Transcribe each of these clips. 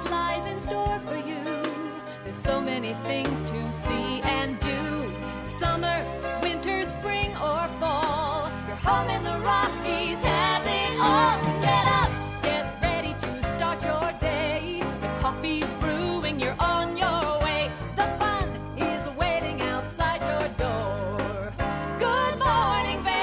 life lies in store for you. There's so many things to see and do. Summer, winter, spring, or fall. Your home in the Rockies has it all. So get up, get ready to start your day. The coffee's brewing, you're on your way. The fun is waiting outside your door. Good morning, Vail.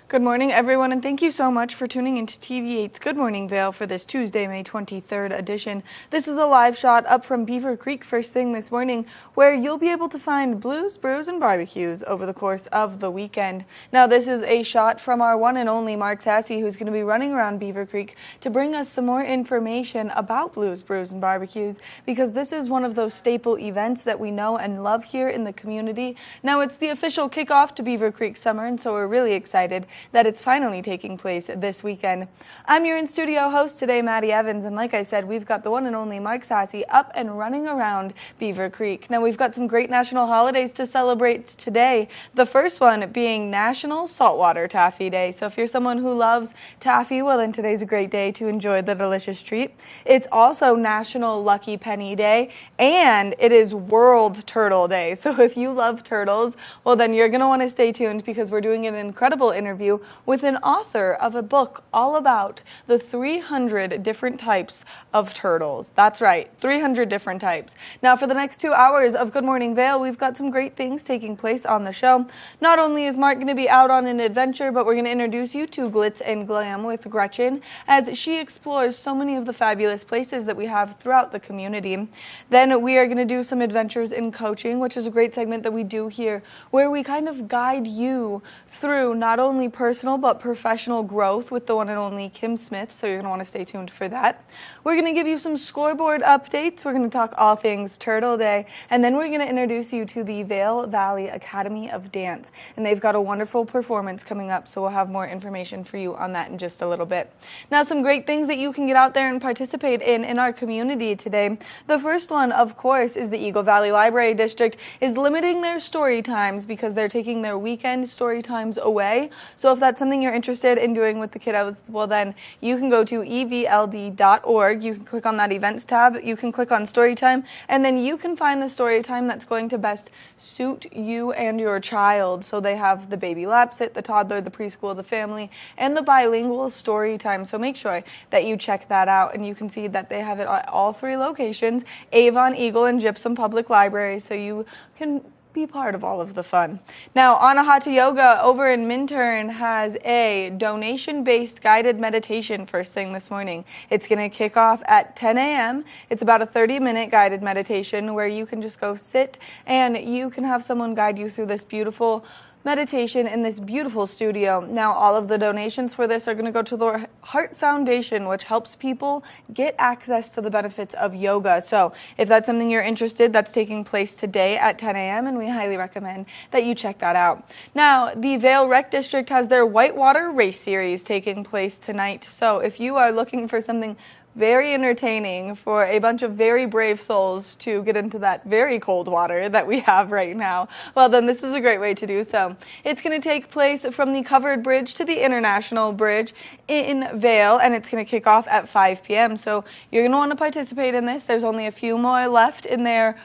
Good morning, everyone, and thank you so much for tuning into TV8's Good Morning Vail for this Tuesday, May 23rd edition. This is a live shot up from Beaver Creek first thing this morning, where you'll be able to find blues, brews, and barbecues over the course of the weekend. Now, this is a shot from our one and only Mark Sassy, who's going to be running around Beaver Creek to bring us some more information about blues, brews, and barbecues, because this is one of those staple events that we know and love here in the community. Now, it's the official kickoff to Beaver Creek summer, and so we're really excited that it's finally taking place this weekend. I'm your in-studio host today, Maddie Evans, and like I said, we've got the one and only Mark Sassy up and running around Beaver Creek. Now, we've got some great national holidays to celebrate today, the first one being National Saltwater Taffy Day. So if you're someone who loves taffy, well, then today's a great day to enjoy the delicious treat. It's also National Lucky Penny Day, and it is World Turtle Day. So if you love turtles, well, then you're going to want to stay tuned, because we're doing an incredible interview with an author of a book all about the 300 different types of turtles. That's right, 300 different types. Now, for the next 2 hours of Good Morning Vail, we've got some great things taking place on the show. Not only is Mark going to be out on an adventure, but we're going to introduce you to Glitz and Glam with Gretchen, as she explores so many of the fabulous places that we have throughout the community. Then we are going to do some adventures in coaching, which is a great segment that we do here, where we kind of guide you through not only personal but professional growth with the one and only Kim Smith, so you're going to want to stay tuned for that. We're going to give you some scoreboard updates. We're going to talk all things Turtle Day, and then we're going to introduce you to the Vail Valley Academy of Dance, and they've got a wonderful performance coming up, so we'll have more information for you on that in just a little bit. Now, some great things that you can get out there and participate in our community today. The first one, of course, is the Eagle Valley Library District is limiting their story times because they're taking their weekend story times away. So if that's something you're interested in doing with the kiddos, well, then you can go to evld.org. You can click on that events tab. You can click on story time, and then you can find the story time that's going to best suit you and your child. So they have the baby lap sit, the toddler, the preschool, the family, and the bilingual story time. So make sure that you check that out, and you can see that they have it at all three locations, Avon, Eagle, and Gypsum Public Libraries, so you can be part of all of the fun. Now, Anahata Yoga over in Minturn has a donation-based guided meditation first thing this morning. It's going to kick off at 10 a.m. It's about a 30-minute guided meditation where you can just go sit and you can have someone guide you through this beautiful meditation in this beautiful studio. Now, all of the donations for this are going to go to the Heart Foundation, which helps people get access to the benefits of yoga. So if that's something you're interested, that's taking place today at 10 a.m., and we highly recommend that you check that out. Now, the Vail Rec District has their Whitewater Race Series taking place tonight. So if you are looking for something very entertaining for a bunch of very brave souls to get into that very cold water that we have right now, well, then this is a great way to do so. It's going to take place from the covered bridge to the International Bridge in Vail, and it's going to kick off at 5 p.m. So you're going to want to participate in this. There's only a few more left in their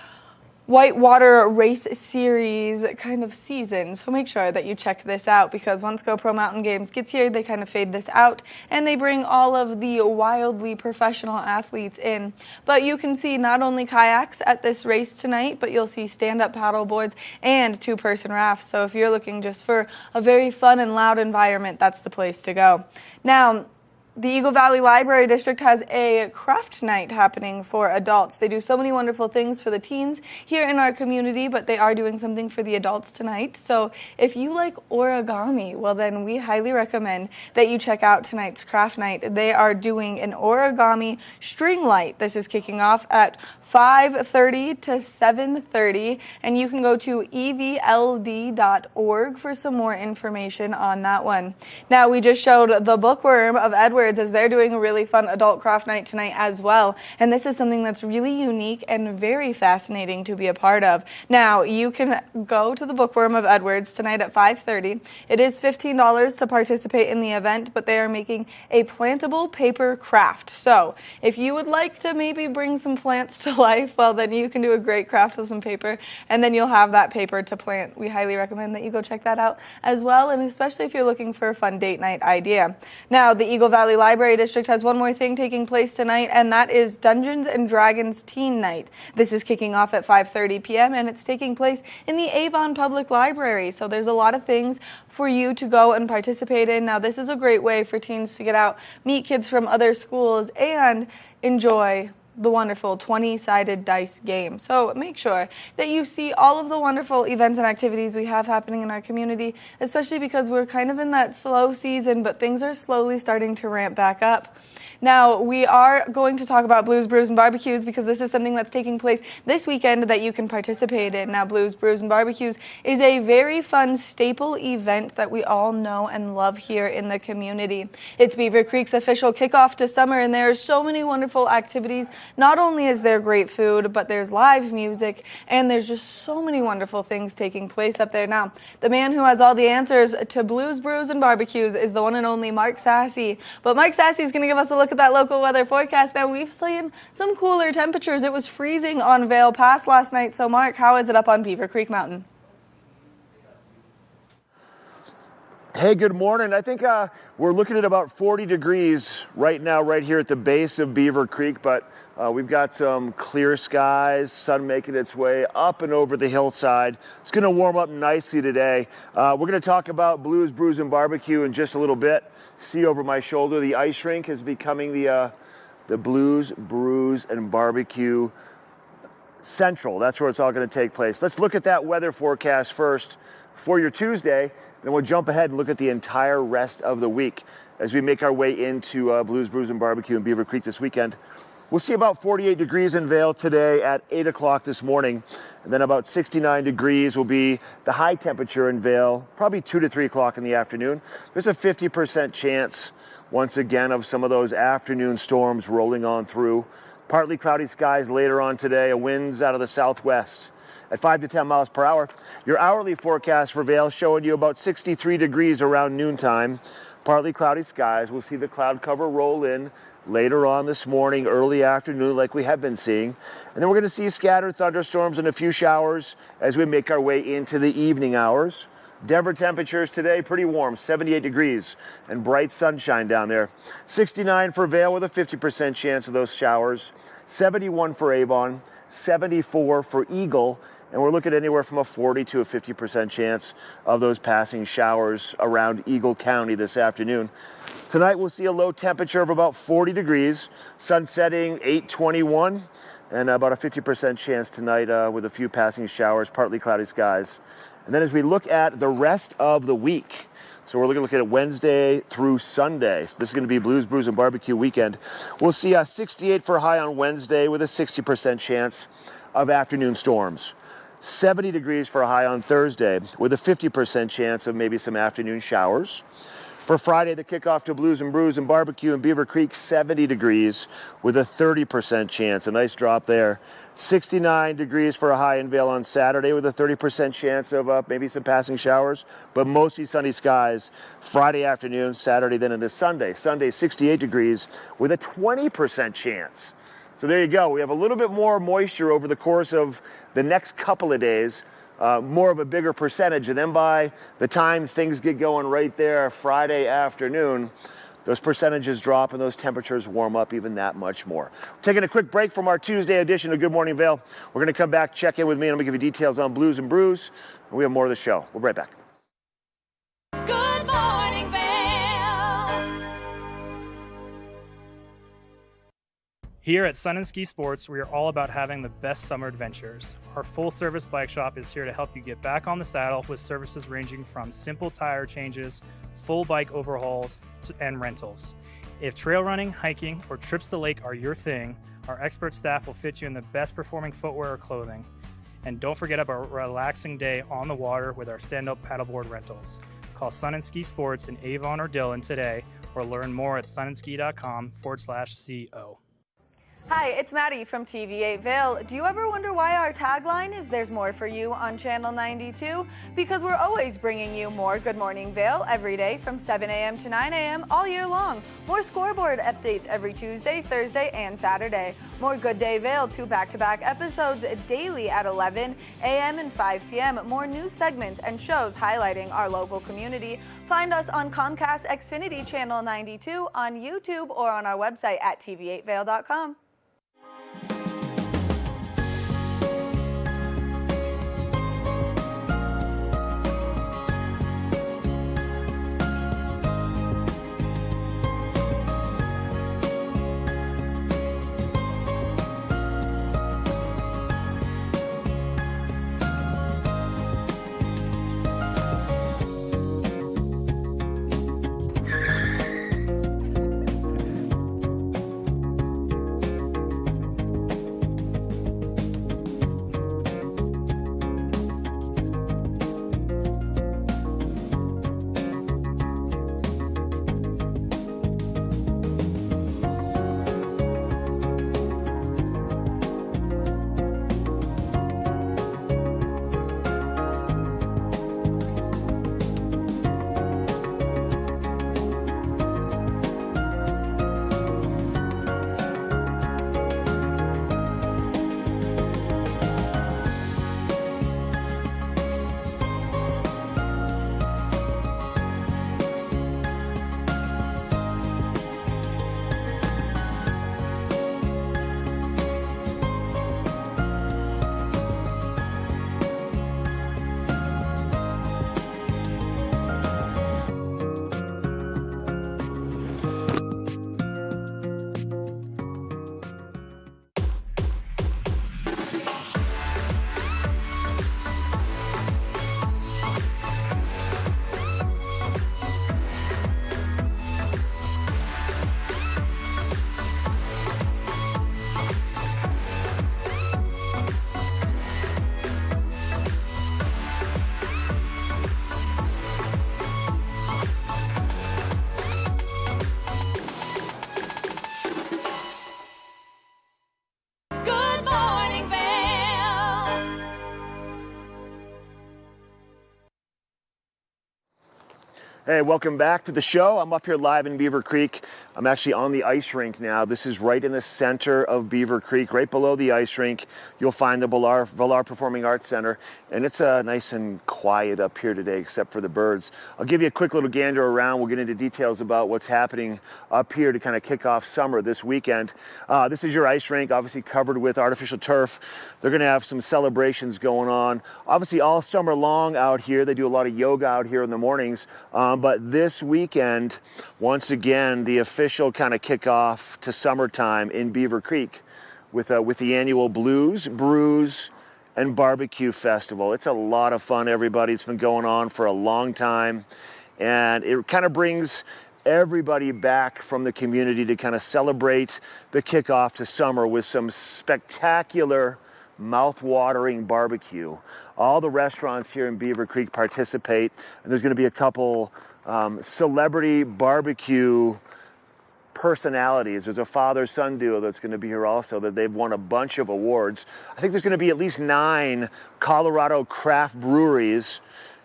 Whitewater Race Series kind of season, so make sure that you check this out, because once GoPro Mountain Games gets here, they kind of fade this out and they bring all of the wildly professional athletes in. But you can see not only kayaks at this race tonight, but you'll see stand-up paddle boards and two-person rafts. So if you're looking just for a very fun and loud environment, that's the place to go. Now, the Eagle Valley Library District has a craft night happening for adults. They do so many wonderful things for the teens here in our community, but they are doing something for the adults tonight. So if you like origami, well, then we highly recommend that you check out tonight's craft night. They are doing an origami string light. This is kicking off at 5:30 to 7:30, and you can go to evld.org for some more information on that one. Now, we just showed the Bookworm of Edwards as they're doing a really fun adult craft night tonight as well, and this is something that's really unique and very fascinating to be a part of. Now, you can go to the Bookworm of Edwards tonight at 5:30. It is $15 to participate in the event, but they are making a plantable paper craft. So, if you would like to maybe bring some plants to life, well, then you can do a great craft with some paper, and then you'll have that paper to plant. We highly recommend that you go check that out as well, and especially if you're looking for a fun date night idea. Now, the Eagle Valley Library District has one more thing taking place tonight, and that is Dungeons and Dragons Teen Night. This is kicking off at 5:30 p.m., and it's taking place in the Avon Public Library, so there's a lot of things for you to go and participate in. Now, this is a great way for teens to get out, meet kids from other schools, and enjoy the wonderful 20-sided dice game. So make sure that you see all of the wonderful events and activities we have happening in our community, especially because we're kind of in that slow season, but things are slowly starting to ramp back up. Now, we are going to talk about Blues, Brews, and Barbecues because this is something that's taking place this weekend that you can participate in. Now, Blues, Brews, and Barbecues is a very fun staple event that we all know and love here in the community. It's Beaver Creek's official kickoff to summer, and there are so many wonderful activities. Not only is there great food, but there's live music, and there's just so many wonderful things taking place up there. Now, the man who has all the answers to Blues, Brews, and Barbecues is the one and only Mark Sassy. But Mark Sassy is going to give us a look at that local weather forecast. Now, we've seen some cooler temperatures. It was freezing on Vail Pass last night. So, Mark, how is it up on Beaver Creek Mountain? Hey, good morning. I think we're looking at about 40 degrees right now, right here at the base of Beaver Creek, but we've got some clear skies, sun making its way up and over the hillside. It's going to warm up nicely today. We're going to talk about Blues, Brews, and Barbecue in just a little bit. See over my shoulder, the ice rink is becoming the Blues, Brews, and Barbecue Central. That's where it's all going to take place. Let's look at that weather forecast first for your Tuesday. Then we'll jump ahead and look at the entire rest of the week as we make our way into Blues, Brews, and Barbecue in Beaver Creek this weekend. We'll see about 48 degrees in Vail today at 8 o'clock this morning. And then about 69 degrees will be the high temperature in Vail, probably 2 to 3 o'clock in the afternoon. There's a 50% chance, once again, of some of those afternoon storms rolling on through. Partly cloudy skies later on today, winds out of the southwest at 5 to 10 miles per hour. Your hourly forecast for Vail showing you about 63 degrees around noontime. Partly cloudy skies. We'll see the cloud cover roll in later on this morning, early afternoon, like we have been seeing. And then we're going to see scattered thunderstorms and a few showers as we make our way into the evening hours. Denver temperatures today, pretty warm, 78 degrees and bright sunshine down there. 69 for Vail with a 50% chance of those showers. 71 for Avon, 74 for Eagle, and we're looking at anywhere from a 40 to a 50% chance of those passing showers around Eagle County this afternoon. Tonight we'll see a low temperature of about 40 degrees, sun setting 8:21, and about a 50% chance tonight with a few passing showers, partly cloudy skies. And then as we look at the rest of the week, so we're looking at Wednesday through Sunday. So this is going to be Blues, Brews, and Barbecue weekend. We'll see a 68 for a high on Wednesday with a 60% chance of afternoon storms. 70 degrees for a high on Thursday with a 50% chance of maybe some afternoon showers. For Friday, the kickoff to Blues and Brews and Barbecue in Beaver Creek, 70 degrees with a 30% chance. A nice drop there. 69 degrees for a high in Vail on Saturday with a 30% chance of maybe some passing showers, but mostly sunny skies Friday afternoon, Saturday, then into Sunday. Sunday, 68 degrees with a 20% chance. So there you go. We have a little bit more moisture over the course of the next couple of days, more of a bigger percentage. And then by the time things get going right there Friday afternoon, those percentages drop and those temperatures warm up even that much more. Taking a quick break from our Tuesday edition of Good Morning Vail. We're going to come back, check in with me, and I'm going to give you details on Blues and Brews. And we have more of the show. We'll be right back. Good morning, Vail. Here at Sun and Ski Sports, we are all about having the best summer adventures. Our full-service bike shop is here to help you get back on the saddle with services ranging from simple tire changes, full bike overhauls, and rentals. If trail running, hiking, or trips to the lake are your thing, Our expert staff will fit you in the best performing footwear or clothing. And don't forget about a relaxing day on the water with our stand-up paddleboard rentals. Call Sun and Ski Sports in Avon or Dillon today or learn more at sunandski.com/CO. Hi, it's Maddie from TV8 Vail. Do you ever wonder why our tagline is "There's more for you" on Channel 92? Because we're always bringing you more Good Morning Vail every day from 7 a.m. to 9 a.m. all year long. More scoreboard updates every Tuesday, Thursday, and Saturday. More Good Day Vail, 2 back-to-back episodes daily at 11 a.m. and 5 p.m. More news segments and shows highlighting our local community. Find us on Comcast Xfinity Channel 92, on YouTube, or on our website at tv8vail.com. Good morning, Vail. Hey, welcome back to the show. I'm up here live in Beaver Creek. I'm actually on the ice rink now. This is right in the center of Beaver Creek, right below the ice rink. You'll find the Vail Performing Arts Center, and it's nice and quiet up here today, except for the birds. I'll give you a quick little gander around. We'll get into details about what's happening up here to kind of kick off summer this weekend. This is your ice rink, obviously covered with artificial turf. They're going to have some celebrations going on, obviously all summer long out here. They do a lot of yoga out here in the mornings, but this weekend, once again, the official kind of kickoff to summertime in Beaver Creek with the annual Blues, Brews, and Barbecue Festival. It's a lot of fun, everybody. It's been going on for a long time, and it kind of brings everybody back from the community to kind of celebrate the kickoff to summer with some spectacular, mouth-watering barbecue. All the restaurants here in Beaver Creek participate, and there's going to be a couple celebrity barbecue personalities. There's a father-son duo that's going to be here also, that they've won a bunch of awards. I think there's going to be at least 9 Colorado craft breweries,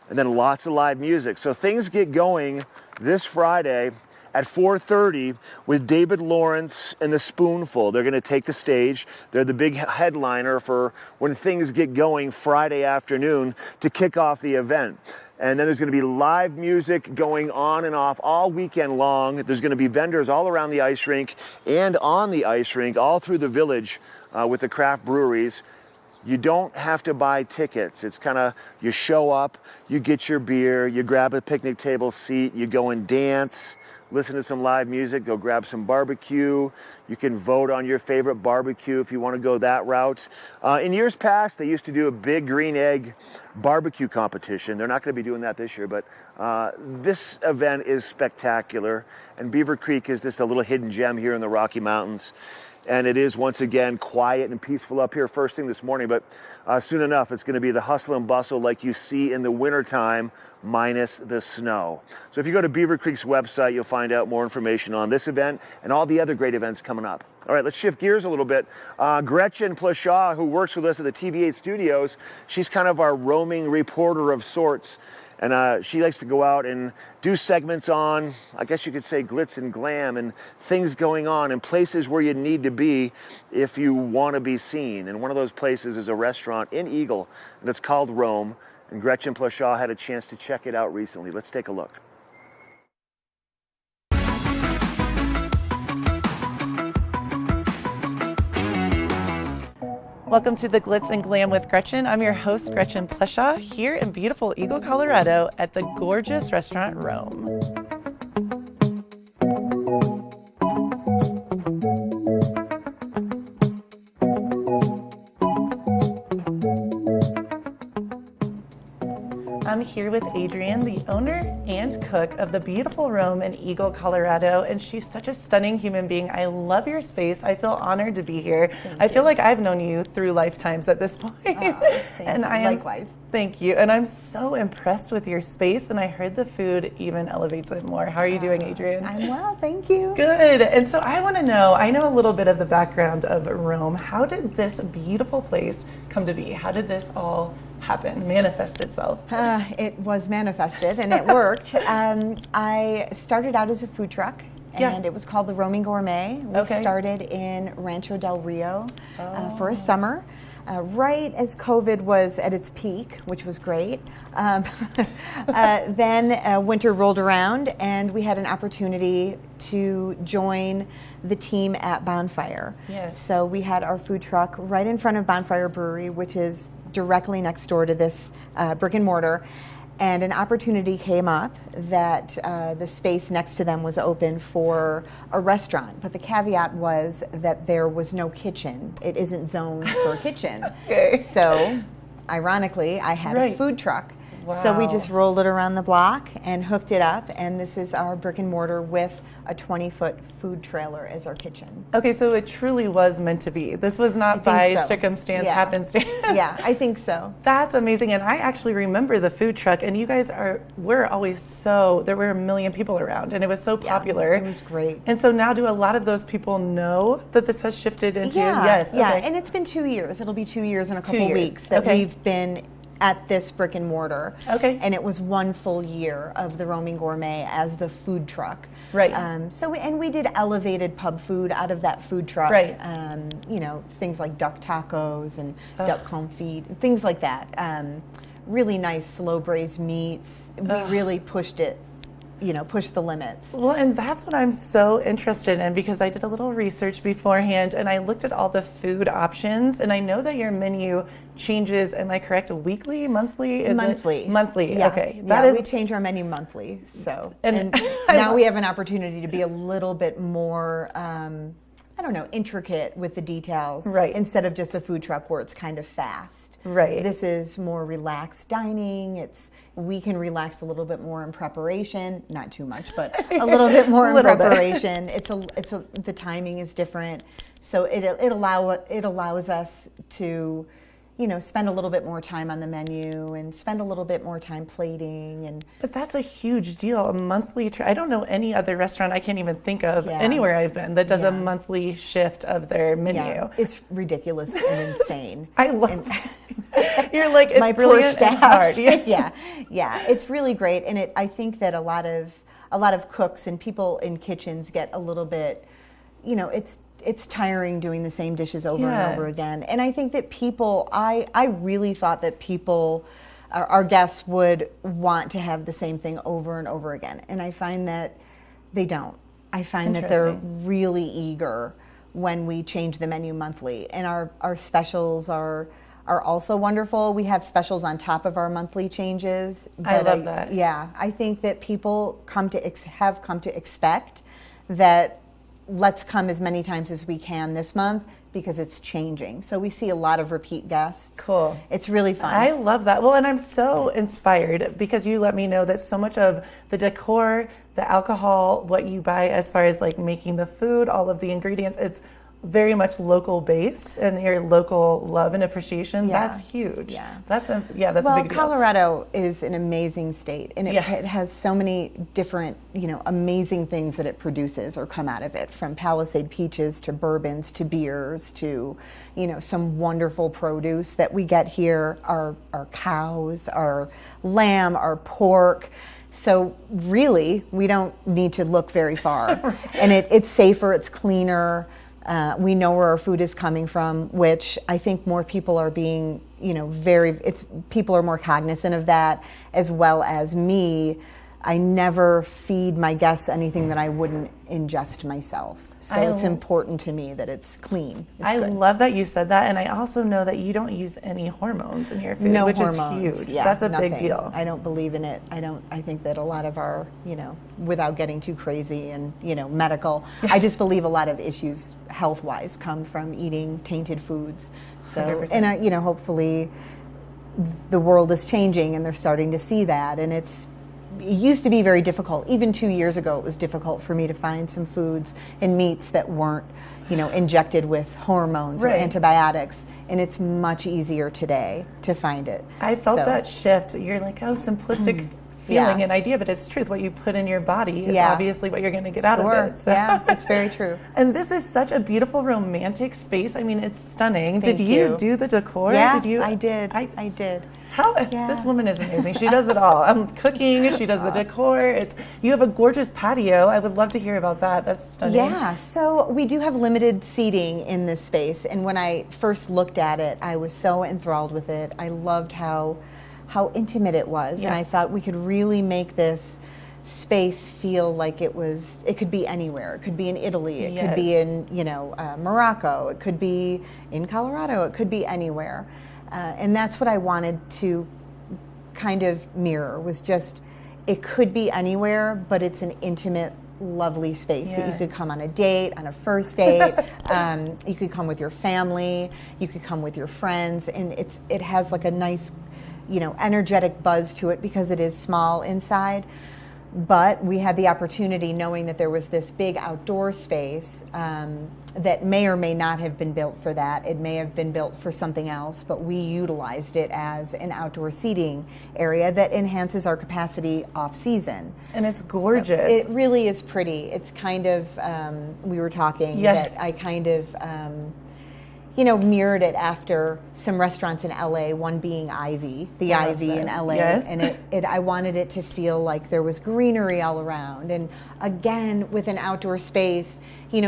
and then lots of live music. So things get going this Friday at 4:30 with David Lawrence and the Spoonful. They're going to take the stage. They're the big headliner for when things get going Friday afternoon to kick off the event. And then there's going to be live music going on and off all weekend long. There's going to be vendors all around the ice rink and on the ice rink, all through the village with the craft breweries. You don't have to buy tickets. It's kind of, you show up, you get your beer, you grab a picnic table seat, you go and dance, listen to some live music, go grab some barbecue. You can vote on your favorite barbecue if you want to go that route. In years past, they used to do a big green egg barbecue competition. They're not going to be doing that this year, but this event is spectacular. And Beaver Creek is just a little hidden gem here in the Rocky Mountains. and it is once again quiet and peaceful up here first thing this morning, but soon enough it's going to be the hustle and bustle like you see in the wintertime, minus the snow. So if you go to Beaver Creek's website, you'll find out more information on this event and all the other great events coming up. All right, let's shift gears a little bit. Gretchen Plashaw, who works with us at the TV8 studios, she's kind of our roaming reporter of sorts. And she likes to go out and do segments on, I guess you could say, glitz and glam and things going on and places where you need to be if you want to be seen. And one of those places is a restaurant in Eagle, and it's called Rome. And Gretchen Plashaw had a chance to check it out recently. Let's take a look. Welcome to the Glitz and Glam with Gretchen. I'm your host, Gretchen Plashaw, here in beautiful Eagle, Colorado at the gorgeous restaurant Rome. I'm here with Adrienne, the owner and cook of the beautiful Rome in Eagle, Colorado, and she's such a stunning human being. I love your space. I feel honored to be here. I feel like I've known you through lifetimes at this point. And I am, likewise. Thank you. And I'm so impressed with your space, and I heard the food even elevates it more. How are you doing, Adrienne? I'm well, thank you. Good. And so I want to know, I know a little bit of the background of Rome. How did this beautiful place come to be? How did this all happen, manifest itself? It was manifested and it worked. I started out as a food truck, and it was called the Roaming Gourmet. We started in Rancho Del Rio for a summer, right as COVID was at its peak, which was great. Then winter rolled around and we had an opportunity to join the team at Bonfire. Yes. So we had our food truck right in front of Bonfire Brewery, which is directly next door to this brick and mortar, and an opportunity came up that the space next to them was open for a restaurant, but the caveat was that there was no kitchen. It isn't zoned for a kitchen. So ironically, I had a food truck. Wow. So we just rolled it around the block and hooked it up, and this is our brick and mortar with a 20-foot food trailer as our kitchen. Okay, so it truly was meant to be. This was not by circumstance, happenstance. Yeah, I think so. That's amazing. And I actually remember the food truck, and you guys were always there were 1 million people around, and it was so popular. It was great. And so now do a lot of those people know that this has shifted into? Yes. Yeah, and it's been 2 years. It'll be 2 years in a couple weeks that we've been at this brick and mortar. Okay. And it was 1 full year of the Roaming Gourmet as the food truck. Right. We did elevated pub food out of that food truck. Right. Things like duck tacos and duck confit, things like that. Really nice slow braised meats. We really pushed it. Push the limits. Well, and that's what I'm so interested in, because I did a little research beforehand and I looked at all the food options, and I know that your menu changes, am I correct, weekly, monthly? Monthly. Monthly, yeah. Okay. We change our menu monthly. So, and now we have an opportunity to be a little bit more, intricate with the details. Right. Instead of just a food truck where it's kind of fast. Right. This is more relaxed dining. We can relax a little bit more in preparation, not too much, but a little bit more in preparation. The timing is different, so it allows us to, spend a little bit more time on the menu and spend a little bit more time plating. But that's a huge deal, a monthly. I don't know any other restaurant, I can't even think of anywhere I've been that does a monthly shift of their menu. Yeah, it's ridiculous and insane. I love it. You're like, it's my brilliant poor staff. And hard. Yeah, it's really great, and I think that a lot of cooks and people in kitchens get a little bit, it's tiring doing the same dishes over and over again. And I think that I really thought that people, our guests would want to have the same thing over and over again. And I find that they don't. I find that they're really eager when we change the menu monthly. And our specials are also wonderful. We have specials on top of our monthly changes. I love that. Yeah, I think that people have come to expect that let's come as many times as we can this month because it's changing. So we see a lot of repeat guests. Cool. It's really fun. I love that. Well, and I'm so inspired because you let me know that so much of the decor, the alcohol, what you buy as far as like making the food, all of the ingredients, it's very much local based and your local love and appreciation. Yeah. That's huge. Yeah. That's a big deal. Colorado is an amazing state, and it has so many different, amazing things that it produces or come out of it, from Palisade peaches to bourbons to beers to, some wonderful produce that we get here, our cows, our lamb, our pork. So really, we don't need to look very far. Right. And it's safer, it's cleaner. We know where our food is coming from, which I think more people are being, people are more cognizant of that, as well as me. I never feed my guests anything that I wouldn't ingest myself. So it's important to me that it's clean. I love that you said that, and I also know that you don't use any hormones in your food, which is huge. Yeah, that's a nothing. big deal. I don't believe in it. I think that a lot of our, without getting too crazy and, medical, I just believe a lot of issues health-wise come from eating tainted foods. So, 100%. and hopefully the world is changing and they're starting to see that, and it used to be very difficult. Even 2 years ago, it was difficult for me to find some foods and meats that weren't, injected with hormones or antibiotics. And it's much easier today to find it. I felt that shift. You're like, simplistic feeling and idea, but it's truth. What you put in your body is obviously what you're going to get out of it. So. Yeah, it's very true. And this is such a beautiful, romantic space. I mean, it's stunning. Thank Did you do the decor? Yeah, Did you? I did. I did. This woman is amazing. She does it all. Cooking, she does the decor. You have a gorgeous patio. I would love to hear about that. That's stunning. Yeah, so we do have limited seating in this space, and when I first looked at it, I was so enthralled with it. I loved how intimate it was, and I thought we could really make this space feel like it could be anywhere. It could be in Italy, it could be in Morocco, it could be in Colorado, it could be anywhere. And that's what I wanted to kind of mirror, was just, it could be anywhere, but it's an intimate, lovely space that you could come on a date, on a first date. You could come with your family, you could come with your friends, and it has like a nice, energetic buzz to it because it is small inside. But we had the opportunity, knowing that there was this big outdoor space that may or may not have been built for that. It may have been built for something else, but we utilized it as an outdoor seating area that enhances our capacity off-season. And it's gorgeous. So it really is pretty. It's kind of, we were talking, that I kind of, mirrored it after some restaurants in LA, one being Ivy, the Ivy in LA. Yes. And I wanted it to feel like there was greenery all around. And again, with an outdoor space,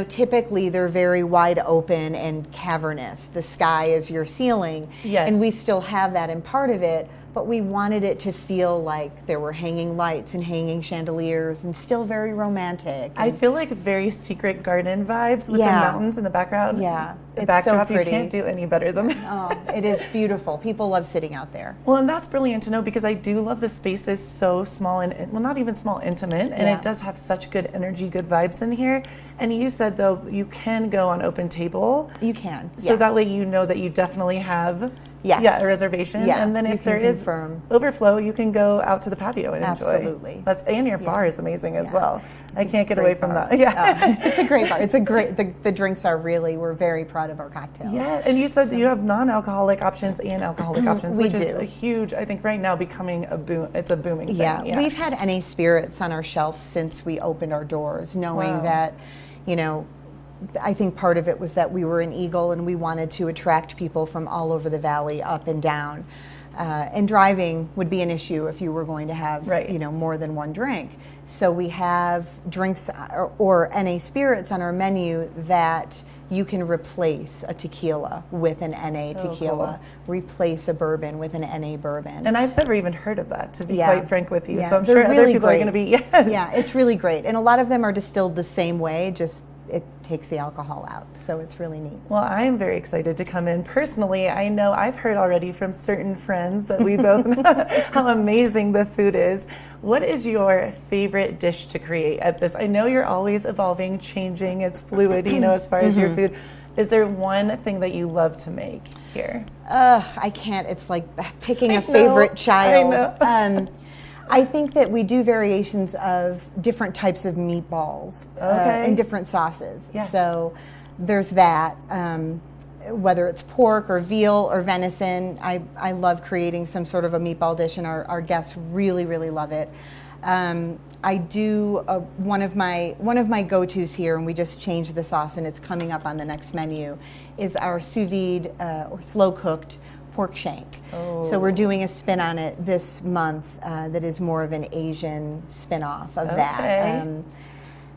typically they're very wide open and cavernous. The sky is your ceiling. Yes. And we still have that in part of it, but we wanted it to feel like there were hanging lights and hanging chandeliers and still very romantic. I feel like very secret garden vibes with the mountains in the background. Yeah, the it's backdrop, so pretty. You can't do any better than that. Oh, it is beautiful. People love sitting out there. Well, and that's brilliant to know, because I do love the spaces so small and, well, not even small, intimate, and it does have such good energy, good vibes in here. And you said, though, you can go on open table. You can. So that way you know that you definitely have a reservation. Yeah. And then if there is overflow, you can go out to the patio and enjoy. Absolutely. And your bar is amazing as well. I can't get away from that. Yeah. It's a great bar. It's a great, the drinks are we're very proud of our cocktails. Yeah, and you said you have non-alcoholic options and alcoholic options, which is do. a huge, I think right now becoming a boom, it's a booming thing. Yeah, we've had NA spirits on our shelf since we opened our doors, knowing that, I think part of it was that we were an Eagle and we wanted to attract people from all over the valley, up and down. And driving would be an issue if you were going to have, more than one drink. So we have drinks or NA spirits on our menu that you can replace a tequila with an NA tequila, replace a bourbon with an NA bourbon. And I've never even heard of that, to be quite frank with you. Yeah. So I'm sure other people are going to be, Yeah, it's really great. And a lot of them are distilled the same way, just it takes the alcohol out. So it's really neat. Well, I'm very excited to come in. Personally, I know I've heard already from certain friends that we both know how amazing the food is. What is your favorite dish to create at this? I know you're always evolving, changing, it's fluid, as far as your food. Is there one thing that you love to make here? I can't. It's like picking a favorite child. I know. I think that we do variations of different types of meatballs and different sauces. Yeah. So there's that. Whether it's pork or veal or venison, I love creating some sort of a meatball dish, and our guests really, really love it. I do one of my go-tos here, and we just changed the sauce, and it's coming up on the next menu, is our sous vide or slow cooked pork shank. Oh. So we're doing a spin on it this month that is more of an Asian spin-off of that.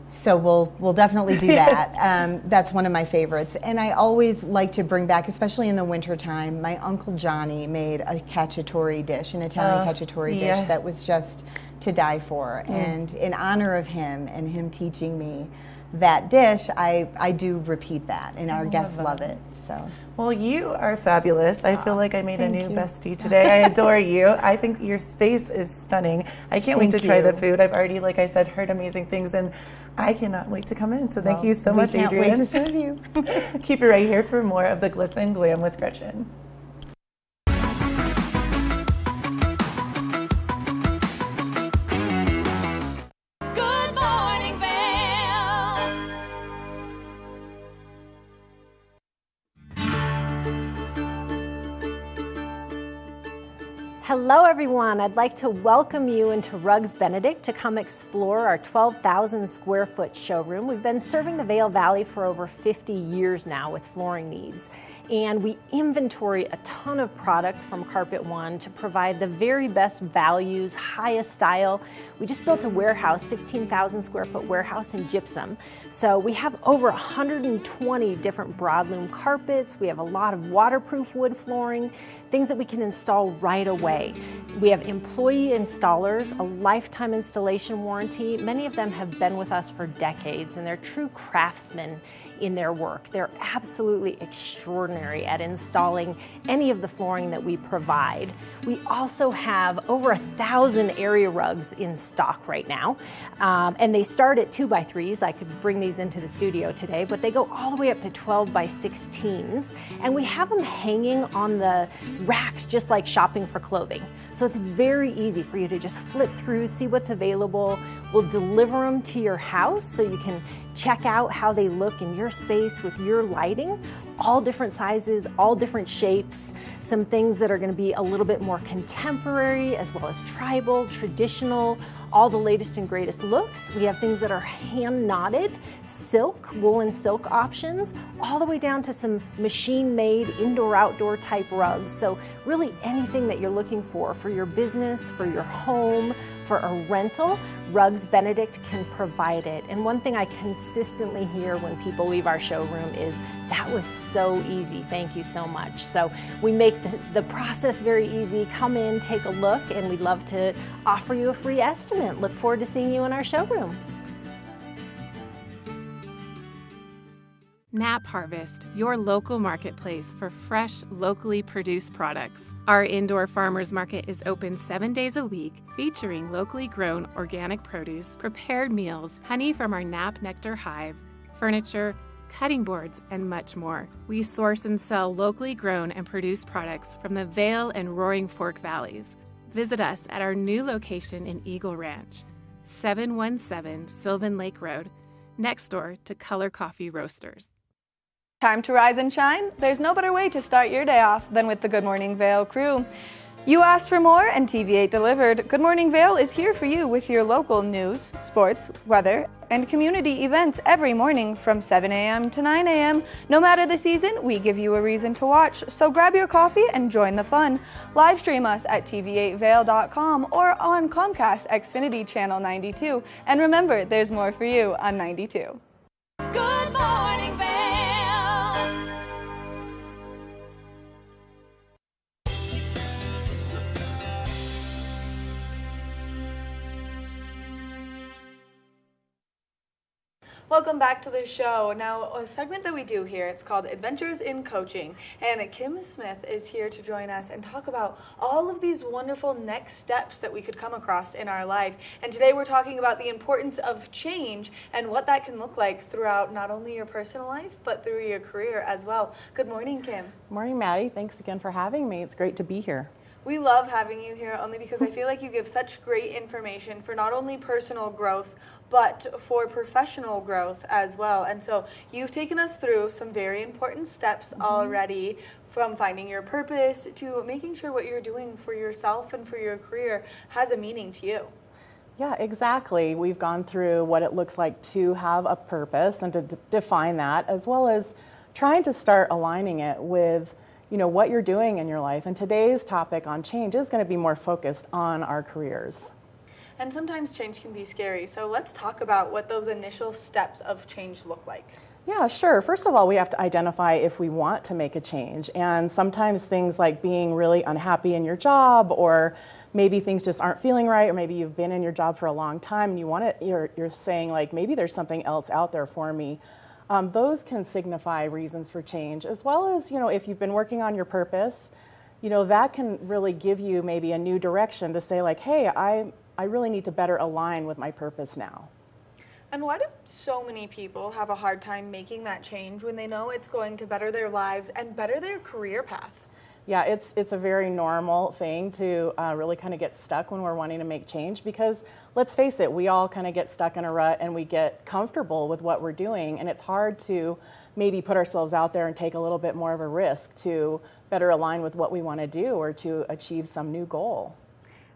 So we'll definitely do that. That's one of my favorites. And I always like to bring back, especially in the wintertime, my Uncle Johnny made a cacciatore dish, an Italian cacciatore dish that was just to die for. And in honor of him and him teaching me that dish, I do repeat that, and our guests love it. So. Well, you are fabulous. I feel like I made a new bestie today. I adore you. I think your space is stunning. I can't wait to try the food. I've already, like I said, heard amazing things, and I cannot wait to come in. So thank you so much, Adrienne. We can't wait to serve you. Keep it right here for more of the Glitz and Glam with Gretchen. Good morning, Vail. Hello everyone, I'd like to welcome you into Rugs Benedict to come explore our 12,000 square foot showroom. We've been serving the Vail Valley for over 50 years now with flooring needs. And we inventory a ton of product from Carpet One to provide the very best values, highest style. We just built a warehouse, 15,000 square foot warehouse in gypsum. So we have over 120 different broadloom carpets. We have a lot of waterproof wood flooring, things that we can install right away. We have employee installers, a lifetime installation warranty. Many of them have been with us for decades, and they're true craftsmen in their work. They're absolutely extraordinary at installing any of the flooring that we provide. We also have over 1,000 area rugs in stock right now, and they start at 2x3s. I could bring these into the studio today, but they go all the way up to 12x16s, and we have them hanging on the racks just like shopping for clothing. So it's very easy for you to just flip through, see what's available. We'll deliver them to your house so you can check out how they look in your space with your lighting. All different sizes, all different shapes, some things that are going to be a little bit more contemporary as well as tribal, traditional, all the latest and greatest looks. We have things that are hand knotted, silk, woolen silk options, all the way down to some machine made indoor outdoor type rugs. So really anything that you're looking for your business, for your home, for a rental, Rugs Benedict can provide it. And one thing I consistently hear when people leave our showroom is, that was so easy, thank you so much. So we make the process very easy. Come in, take a look, and we'd love to offer you a free estimate. Look forward to seeing you in our showroom. Nap Harvest, your local marketplace for fresh, locally produced products. Our indoor farmers market is open 7 days a week, featuring locally grown organic produce, prepared meals, honey from our Nap Nectar hive, furniture, cutting boards, and much more. We source and sell locally grown and produced products from the Vail and Roaring Fork valleys. Visit us at our new location in Eagle Ranch, 717 Sylvan Lake Road, next door to Color Coffee Roasters. Time to rise and shine? There's no better way to start your day off than with the Good Morning Vail crew. You asked for more, and TV8 delivered. Good Morning Vail is here for you with your local news, sports, weather, and community events every morning from 7 a.m. to 9 a.m. No matter the season, we give you a reason to watch, so grab your coffee and join the fun. Live stream us at tv8vail.com or on Comcast Xfinity Channel 92. And remember, there's more for you on 92. Good morning, Vail. Welcome back to the show. Now, a segment that we do here, it's called Adventures in Coaching. And Kim Smith is here to join us and talk about all of these wonderful next steps that we could come across in our life. And today we're talking about the importance of change and what that can look like throughout not only your personal life, but through your career as well. Good morning, Kim. Morning, Maddie. Thanks again for having me. It's great to be here. We love having you here only because I feel like you give such great information for not only personal growth, but for professional growth as well. And so you've taken us through some very important steps already, from finding your purpose to making sure what you're doing for yourself and for your career has a meaning to you. Yeah, exactly. We've gone through what it looks like to have a purpose and to define that, as well as trying to start aligning it with, you know, what you're doing in your life. And today's topic on change is going to be more focused on our careers. And sometimes change can be scary. So let's talk about what those initial steps of change look like. Yeah, sure. First of all, we have to identify if we want to make a change. And sometimes things like being really unhappy in your job, or maybe things just aren't feeling right, or maybe you've been in your job for a long time and you want it, you're saying like, maybe there's something else out there for me. Those can signify reasons for change, as well as, you know, if you've been working on your purpose, you know, that can really give you maybe a new direction to say like, hey, I really need to better align with my purpose now. And why do so many people have a hard time making that change when they know it's going to better their lives and better their career path? Yeah, it's a very normal thing to really kind of get stuck when we're wanting to make change, because let's face it, we all kind of get stuck in a rut and we get comfortable with what we're doing, and it's hard to maybe put ourselves out there and take a little bit more of a risk to better align with what we want to do or to achieve some new goal.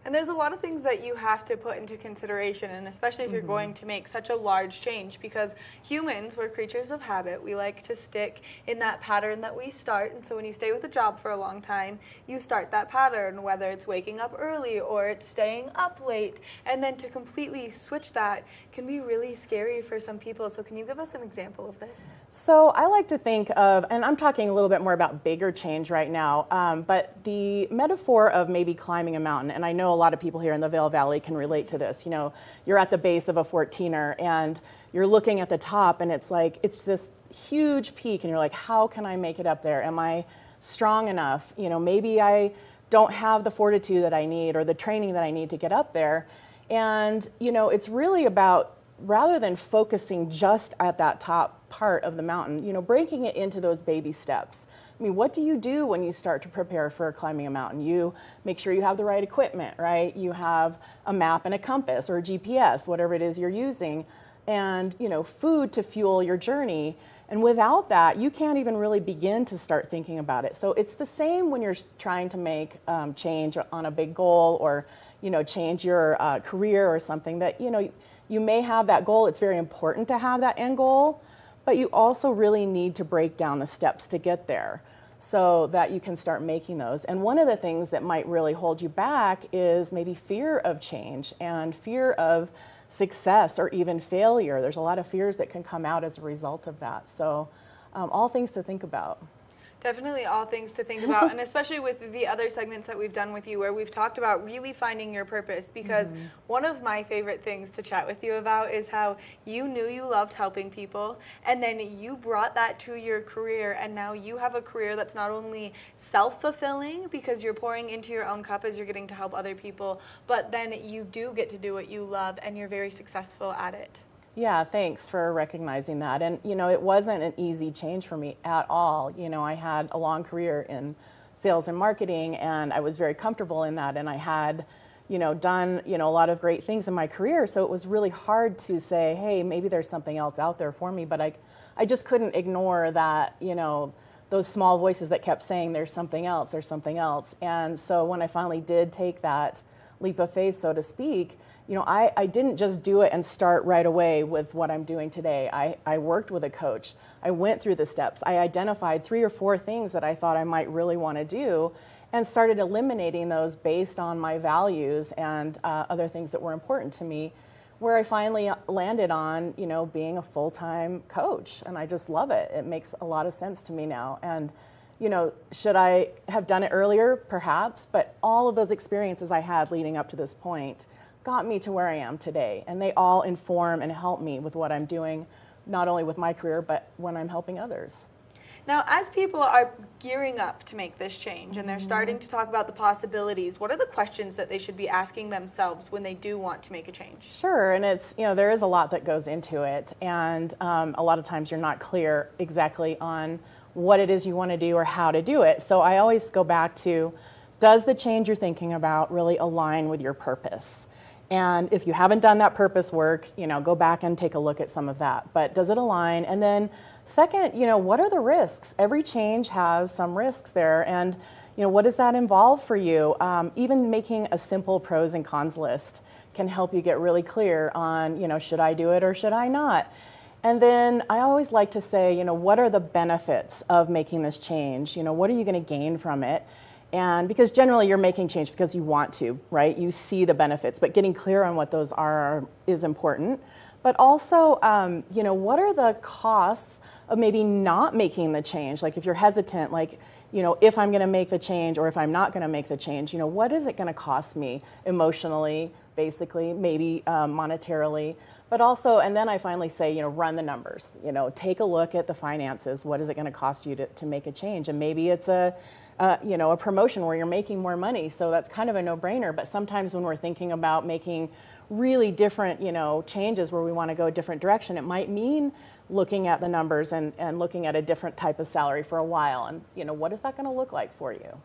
And there's a lot of things that you have to put into consideration, and especially if you're going to make such a large change, because humans, we're creatures of habit. We like to stick in that pattern that we start. And so when you stay with a job for a long time, you start that pattern, whether it's waking up early or it's staying up late. And then to completely switch that can be really scary for some people. So can you give us an example of this? So I like to think of, and I'm talking a little bit more about bigger change right now, but the metaphor of maybe climbing a mountain, and I know a lot of people here in the Vail Valley can relate to this. You know, you're at the base of a 14er and you're looking at the top, and it's like, it's this huge peak, and you're like, how can I make it up there? Am I strong enough? You know, maybe I don't have the fortitude that I need or the training that I need to get up there. And, you know, it's really about, rather than focusing just at that top part of the mountain, you know, breaking it into those baby steps. I mean, what do you do when you start to prepare for climbing a mountain? You make sure you have the right equipment, right? You have a map and a compass or a GPS, whatever it is you're using, and, you know, food to fuel your journey. And without that, you can't even really begin to start thinking about it. So it's the same when you're trying to make change on a big goal, or, you know, change your career or something that, you know, you may have that goal. It's very important to have that end goal, but you also really need to break down the steps to get there so that you can start making those. And one of the things that might really hold you back is maybe fear of change and fear of success or even failure. There's a lot of fears that can come out as a result of that. So all things to think about. Definitely all things to think about, and especially with the other segments that we've done with you where we've talked about really finding your purpose, because one of my favorite things to chat with you about is how you knew you loved helping people, and then you brought that to your career, and now you have a career that's not only self-fulfilling because you're pouring into your own cup as you're getting to help other people, but then you do get to do what you love and you're very successful at it. Yeah, thanks for recognizing that. And, you know, it wasn't an easy change for me at all. You know, I had a long career in sales and marketing, and I was very comfortable in that. And I had, you know, done, you know, a lot of great things in my career. So it was really hard to say, hey, maybe there's something else out there for me. But I just couldn't ignore that, you know, those small voices that kept saying there's something else, there's something else. And so when I finally did take that leap of faith, so to speak, you know, I didn't just do it and start right away with what I'm doing today. I worked with a coach. I went through the steps. I identified 3 or 4 things that I thought I might really want to do, and started eliminating those based on my values and other things that were important to me, where I finally landed on, you know, being a full-time coach. And I just love it. It makes a lot of sense to me now. And, you know, should I have done it earlier? Perhaps. But all of those experiences I had leading up to this point got me to where I am today, and they all inform and help me with what I'm doing, not only with my career, but when I'm helping others. Now, as people are gearing up to make this change and they're starting to talk about the possibilities, what are the questions that they should be asking themselves when they do want to make a change? Sure, and it's, you know, there is a lot that goes into it, and a lot of times you're not clear exactly on what it is you want to do or how to do it. So I always go back to, does the change you're thinking about really align with your purpose? And if you haven't done that purpose work, go back and take a look at some of that. But does it align? And then second, what are the risks? Every change has some risks there. And, what does that involve for you? Even making a simple pros and cons list can help you get really clear on, should I do it or should I not? And then I always like to say, what are the benefits of making this change? What are you going to gain from it? And because generally you're making change because you want to, right? You see the benefits, but getting clear on what those are is important. But also, what are the costs of maybe not making the change? Like if you're hesitant, like, if I'm going to make the change or if I'm not going to make the change, what is it going to cost me emotionally, basically, maybe monetarily? But also, and then I finally say, run the numbers. Take a look at the finances. What is it going to cost you to make a change? And maybe it's a promotion where you're making more money. So that's kind of a no-brainer. But sometimes when we're thinking about making really different, changes where we want to go a different direction, it might mean looking at the numbers and looking at a different type of salary for a while. And, what is that going to look like for you?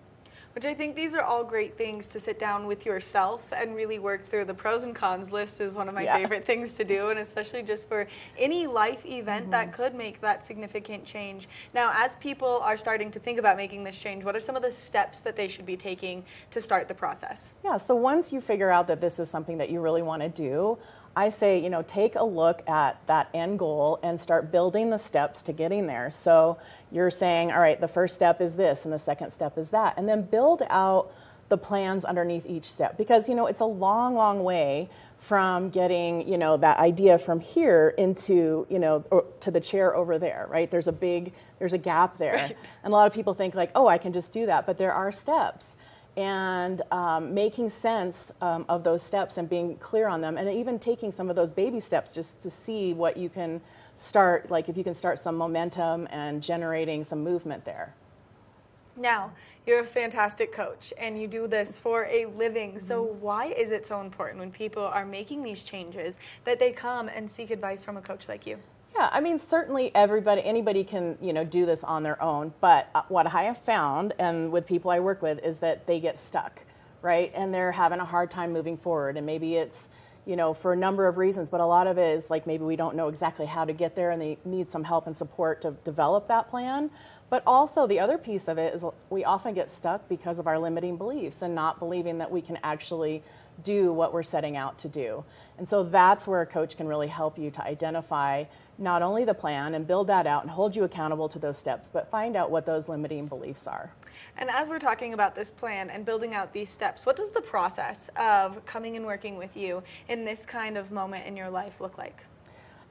Which I think these are all great things to sit down with yourself and really work through. The pros and cons list is one of my favorite things to do, and especially just for any life event that could make that significant change. Now, as people are starting to think about making this change, what are some of the steps that they should be taking to start the process? Yeah, so once you figure out that this is something that you really want to do, I say, take a look at that end goal and start building the steps to getting there. So you're saying, all right, the first step is this and the second step is that. And then build out the plans underneath each step. Because, it's a long, long way from getting, that idea from here into, to the chair over there, right? There's a gap there. Right. And a lot of people think like, oh, I can just do that. But there are steps. And making sense of those steps and being clear on them, and even taking some of those baby steps just to see what you can start, like if you can start some momentum and generating some movement there. Now, you're a fantastic coach and you do this for a living. So why is it so important when people are making these changes that they come and seek advice from a coach like you? Yeah, I mean, certainly anybody can, do this on their own. But what I have found, and with people I work with, is that they get stuck, right? And they're having a hard time moving forward. And maybe it's, for a number of reasons, but a lot of it is like maybe we don't know exactly how to get there and they need some help and support to develop that plan. But also the other piece of it is we often get stuck because of our limiting beliefs and not believing that we can actually do what we're setting out to do. And so that's where a coach can really help you to identify not only the plan and build that out and hold you accountable to those steps, but find out what those limiting beliefs are. And as we're talking about this plan and building out these steps, what does the process of coming and working with you in this kind of moment in your life look like?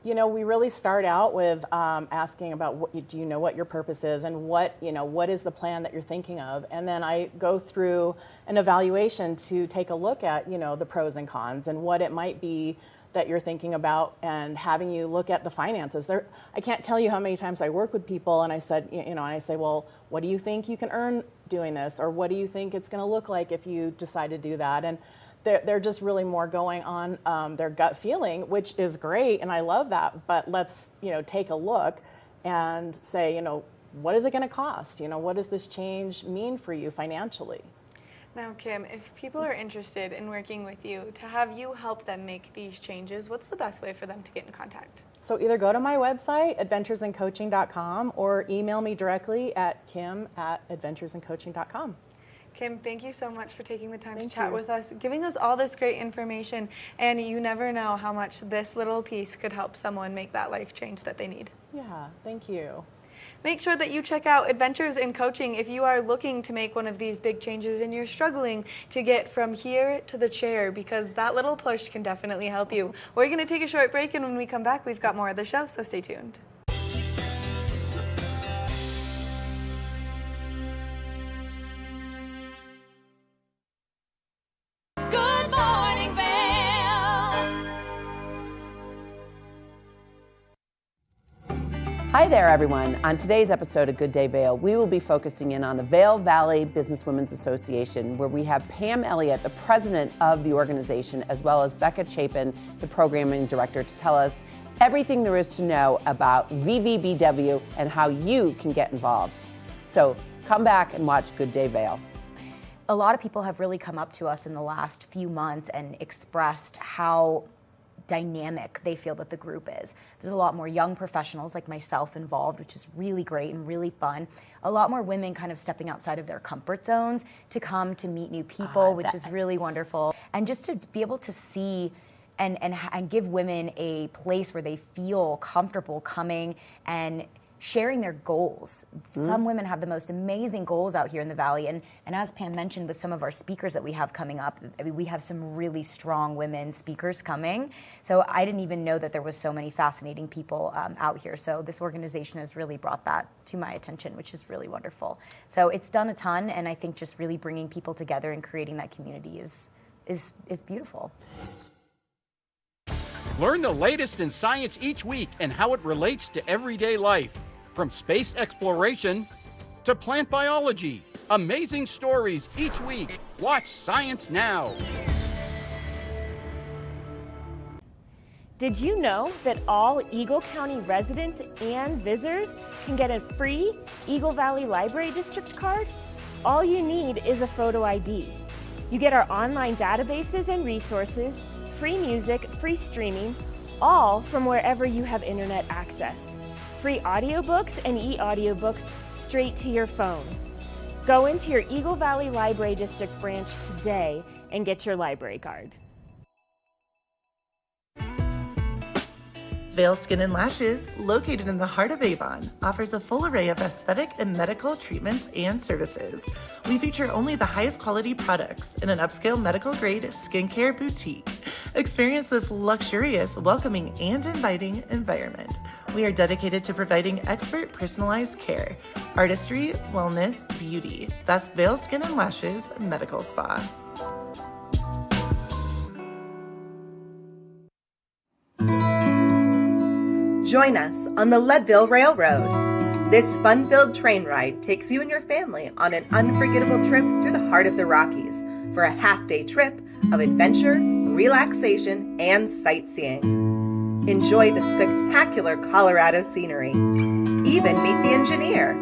We really start out with asking about do you know what your purpose is and what is the plan that you're thinking of? And then I go through an evaluation to take a look at, the pros and cons and what it might be that you're thinking about, and having you look at the finances. I can't tell you how many times I work with people and I said, and I say, well, what do you think you can earn doing this? Or what do you think it's going to look like if you decide to do that? And they're just really more going on their gut feeling, which is great, and I love that. But let's take a look and say, what is it going to cost? What does this change mean for you financially? Now, Kim, if people are interested in working with you to have you help them make these changes, what's the best way for them to get in contact? So either go to my website, adventuresandcoaching.com, or email me directly at kim@adventuresandcoaching.com. Kim, thank you so much for taking the time to chat with us, giving us all this great information, and you never know how much this little piece could help someone make that life change that they need. Yeah, thank you. Make sure that you check out Adventures in Coaching if you are looking to make one of these big changes and you're struggling to get from here to the chair, because that little push can definitely help you. We're going to take a short break, and when we come back, we've got more of the show, so stay tuned. Good morning, Vail. Hi there, everyone. On today's episode of Good Day Vail, we will be focusing in on the Vail Valley Businesswomen's Association, where we have Pam Elliott, the president of the organization, as well as Becca Chapin, the programming director, to tell us everything there is to know about VVBW and how you can get involved. So come back and watch Good Day Vail. a lot of people have really come up to us in the last few months and expressed how dynamic they feel that the group is. There's a lot more young professionals like myself involved, which is really great and really fun. A lot more women kind of stepping outside of their comfort zones to come to meet new people, which is really wonderful. And just to be able to see and give women a place where they feel comfortable coming and sharing their goals. Some women have the most amazing goals out here in the Valley, and as Pam mentioned with some of our speakers that we have coming up, I mean, we have some really strong women speakers coming, so I didn't even know that there was so many fascinating people out here, so this organization has really brought that to my attention, which is really wonderful. So it's done a ton, and I think just really bringing people together and creating that community is beautiful. Learn the latest in science each week and how it relates to everyday life. From space exploration to plant biology. Amazing stories each week. Watch Science Now. Did you know that all Eagle County residents and visitors can get a free Eagle Valley Library District card? All you need is a photo ID. You get our online databases and resources, free music, free streaming, all from wherever you have internet access. Free audiobooks and e-audiobooks straight to your phone. Go into your Eagle Valley Library District branch today and get your library card. Vail Skin and Lashes, located in the heart of Avon, offers a full array of aesthetic and medical treatments and services. We feature only the highest quality products in an upscale medical-grade skincare boutique. Experience this luxurious, welcoming, and inviting environment. We are dedicated to providing expert personalized care, artistry, wellness, beauty. That's Vail Skin and Lashes Medical Spa. Join us on the Leadville Railroad. This fun-filled train ride takes you and your family on an unforgettable trip through the heart of the Rockies for a half-day trip of adventure, relaxation, and sightseeing. Enjoy the spectacular Colorado scenery. Even meet the engineer.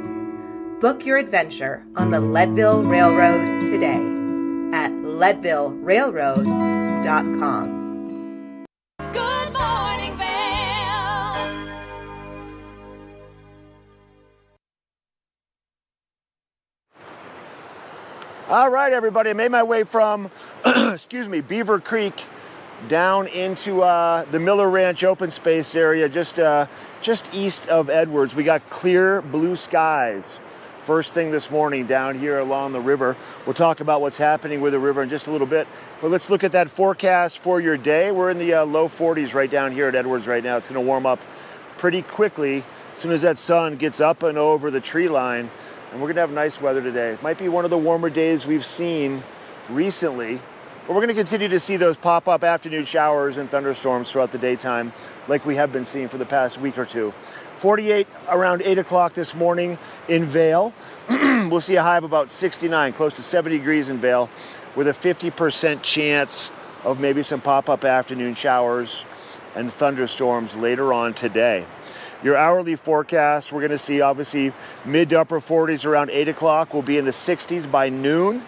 Book your adventure on the Leadville Railroad today at leadvillerailroad.com. Good morning, Vail. All right, everybody, I made my way from, Beaver Creek down into the Miller Ranch open space area, just east of Edwards. We got clear blue skies first thing this morning down here along the river. We'll talk about what's happening with the river in just a little bit, but let's look at that forecast for your day. We're in the low 40s right down here at Edwards right now. It's going to warm up pretty quickly as soon as that sun gets up and over the tree line, and we're going to have nice weather today. It might be one of the warmer days we've seen recently, but we're going to continue to see those pop-up afternoon showers and thunderstorms throughout the daytime like we have been seeing for the past week or two. 48 around 8 o'clock this morning in Vail. We'll see a high of about 69, close to 70 degrees in Vail, with a 50% chance of maybe some pop-up afternoon showers and thunderstorms later on today. Your hourly forecast, we're going to see obviously mid to upper 40s around 8 o'clock. We'll be in the 60s by noon.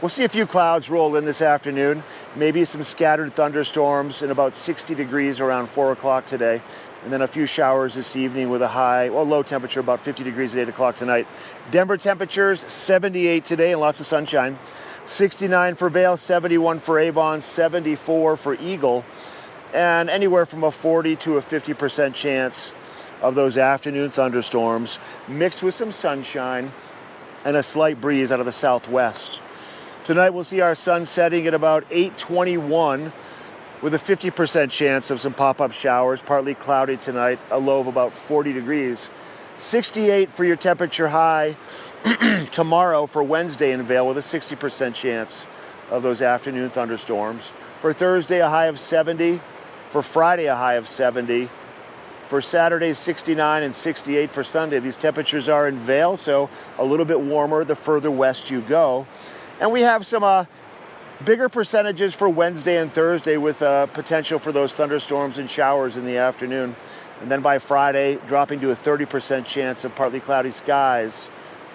We'll see a few clouds roll in this afternoon, maybe some scattered thunderstorms, and about 60 degrees around 4 o'clock today. And then a few showers this evening with a low temperature, about 50 degrees at 8 o'clock tonight. Denver temperatures, 78 today and lots of sunshine. 69 for Vail, 71 for Avon, 74 for Eagle, and anywhere from a 40 to a 50% chance of those afternoon thunderstorms, mixed with some sunshine and a slight breeze out of the southwest. Tonight we'll see our sun setting at about 8:21 with a 50% chance of some pop-up showers, partly cloudy tonight, a low of about 40 degrees. 68 for your temperature high tomorrow for Wednesday in Vail with a 60% chance of those afternoon thunderstorms. For Thursday, a high of 70. For Friday, a high of 70. For Saturday, 69 and 68 for Sunday. These temperatures are in Vail, so a little bit warmer the further west you go. And we have some bigger percentages for Wednesday and Thursday with potential for those thunderstorms and showers in the afternoon. And then by Friday, dropping to a 30% chance of partly cloudy skies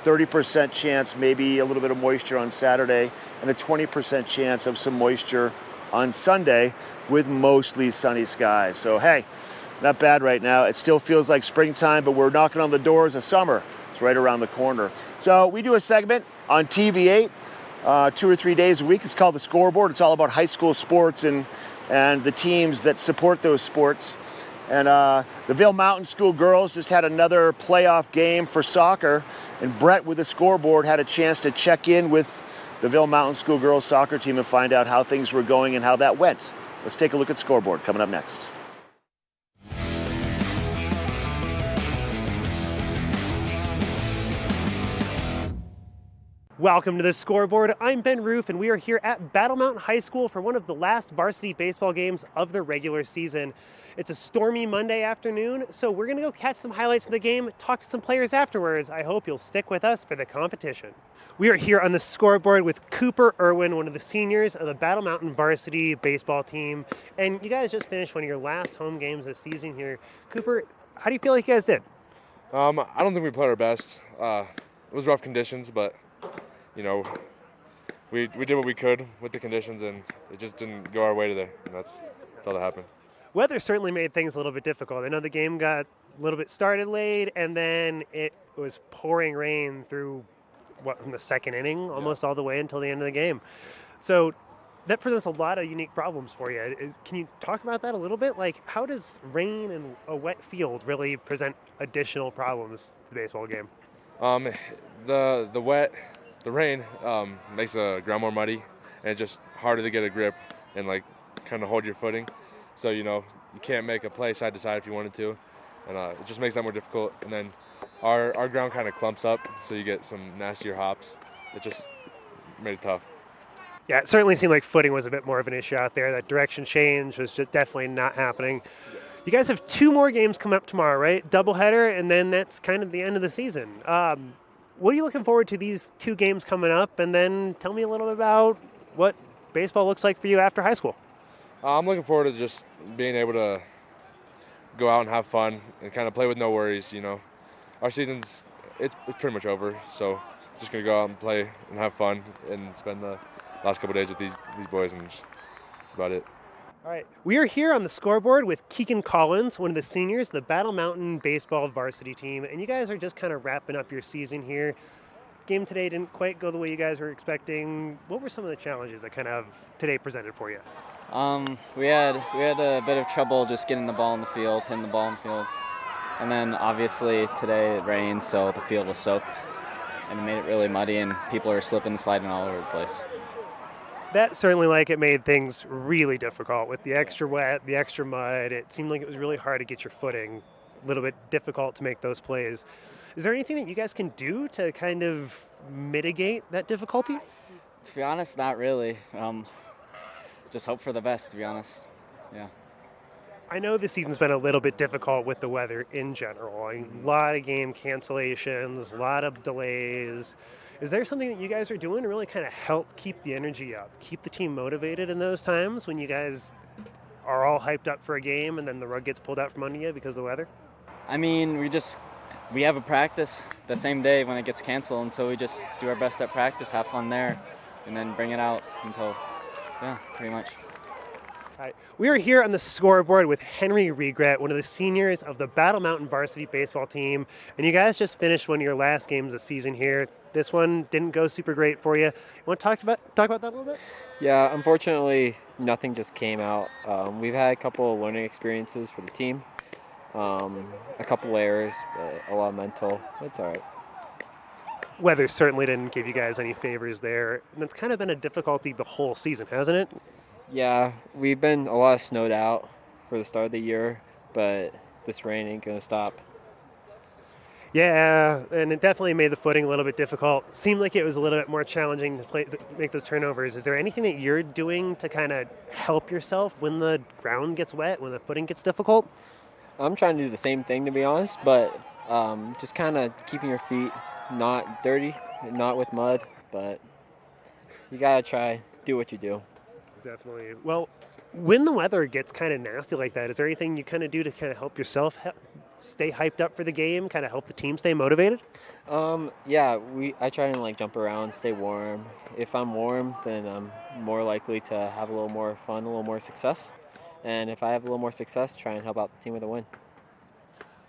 30% chance, maybe a little bit of moisture on Saturday, and a 20% chance of some moisture on Sunday with mostly sunny skies. So hey, not bad right now. It still feels like springtime, but we're knocking on the doors of summer. It's right around the corner. So we do a segment on TV8 2 or 3 days a week. It's called The Scoreboard. It's all about high school sports and the teams that support those sports. And the Vail Mountain School girls just had another playoff game for soccer. And Brett with The Scoreboard had a chance to check in with the Vail Mountain School girls soccer team and find out how things were going and how that went. Let's take a look at Scoreboard coming up next. Welcome to The Scoreboard. I'm Ben Roof, and we are here at Battle Mountain High School for one of the last varsity baseball games of the regular season. It's a stormy Monday afternoon, so we're going to go catch some highlights of the game, talk to some players afterwards. I hope you'll stick with us for the competition. We are here on The Scoreboard with Cooper Irwin, one of the seniors of the Battle Mountain varsity baseball team. And you guys just finished one of your last home games this season here. Cooper, how do you feel like you guys did? I don't think we played our best. It was rough conditions, but you know, we did what we could with the conditions, and it just didn't go our way today. And that's all that happened. Weather certainly made things a little bit difficult. I know the game got a little bit started late, and then it was pouring rain through, from the second inning, almost all the way until the end of the game. So that presents a lot of unique problems for you. Can you talk about that a little bit? Like, how does rain and a wet field really present additional problems to the baseball game? The rain makes the ground more muddy, and it's just harder to get a grip and like kind of hold your footing. So you can't make a play side to side if you wanted to, and it just makes that more difficult. And then our ground kind of clumps up, so you get some nastier hops. It just made it tough. Yeah, it certainly seemed like footing was a bit more of an issue out there. That direction change was just definitely not happening. You guys have 2 more games coming up tomorrow, right? Doubleheader, and then that's kind of the end of the season. What are you looking forward to these 2 games coming up? And then tell me a little bit about what baseball looks like for you after high school. I'm looking forward to just being able to go out and have fun and kind of play with no worries. Our season's it's pretty much over, so just gonna go out and play and have fun and spend the last couple of days with these boys, and that's about it. All right, we are here on The Scoreboard with Keegan Collins, one of the seniors, the Battle Mountain baseball varsity team, and you guys are just kind of wrapping up your season here. Game today didn't quite go the way you guys were expecting. What were some of the challenges that kind of today presented for you? We had a bit of trouble just getting the ball in the field, hitting the ball in the field, and then obviously today it rained, so the field was soaked, and it made it really muddy, and people are slipping and sliding all over the place. That certainly made things really difficult with the extra wet, the extra mud. It seemed like it was really hard to get your footing, a little bit difficult to make those plays. Is there anything that you guys can do to kind of mitigate that difficulty? To be honest, not really. Just hope for the best, to be honest. Yeah. I know this season's been a little bit difficult with the weather in general. A lot of game cancellations, a lot of delays. Is there something that you guys are doing to really kind of help keep the energy up, keep the team motivated in those times when you guys are all hyped up for a game and then the rug gets pulled out from under you because of the weather? I mean, we have a practice the same day when it gets canceled, and so we just do our best at practice, have fun there, and then bring it out until, pretty much. All right. We are here on The Scoreboard with Henry Regret, one of the seniors of the Battle Mountain varsity baseball team. And you guys just finished one of your last games of the season here. This one didn't go super great for you. You want to talk about that a little bit? Yeah, unfortunately, nothing just came out. We've had a couple of learning experiences for the team. A couple errors, but a lot of mental. It's all right. Weather certainly didn't give you guys any favors there. And that's kind of been a difficulty the whole season, hasn't it? Yeah, we've been a lot snowed out for the start of the year, but this rain ain't going to stop. Yeah, and it definitely made the footing a little bit difficult. Seemed like it was a little bit more challenging to make those turnovers. Is there anything that you're doing to kind of help yourself when the ground gets wet, when the footing gets difficult? I'm trying to do the same thing, to be honest, but just kind of keeping your feet not dirty, not with mud, but you got to try, do what you do. Definitely. Well, when the weather gets kind of nasty like that, is there anything you kind of do to kind of help yourself stay hyped up for the game, kind of help the team stay motivated? Yeah, I try and like jump around, stay warm. If I'm warm, then I'm more likely to have a little more fun, a little more success. And if I have a little more success, try and help out the team with a win.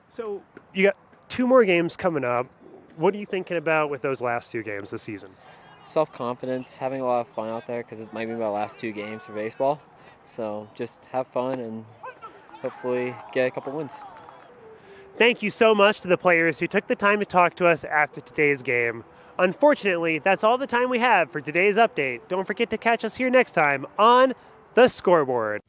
So you got 2 more games coming up. What are you thinking about with those last 2 games this season? Self-confidence, having a lot of fun out there because it might be my last 2 games for baseball. So just have fun and hopefully get a couple wins. Thank you so much to the players who took the time to talk to us after today's game. Unfortunately, that's all the time we have for today's update. Don't forget to catch us here next time on The Scoreboard.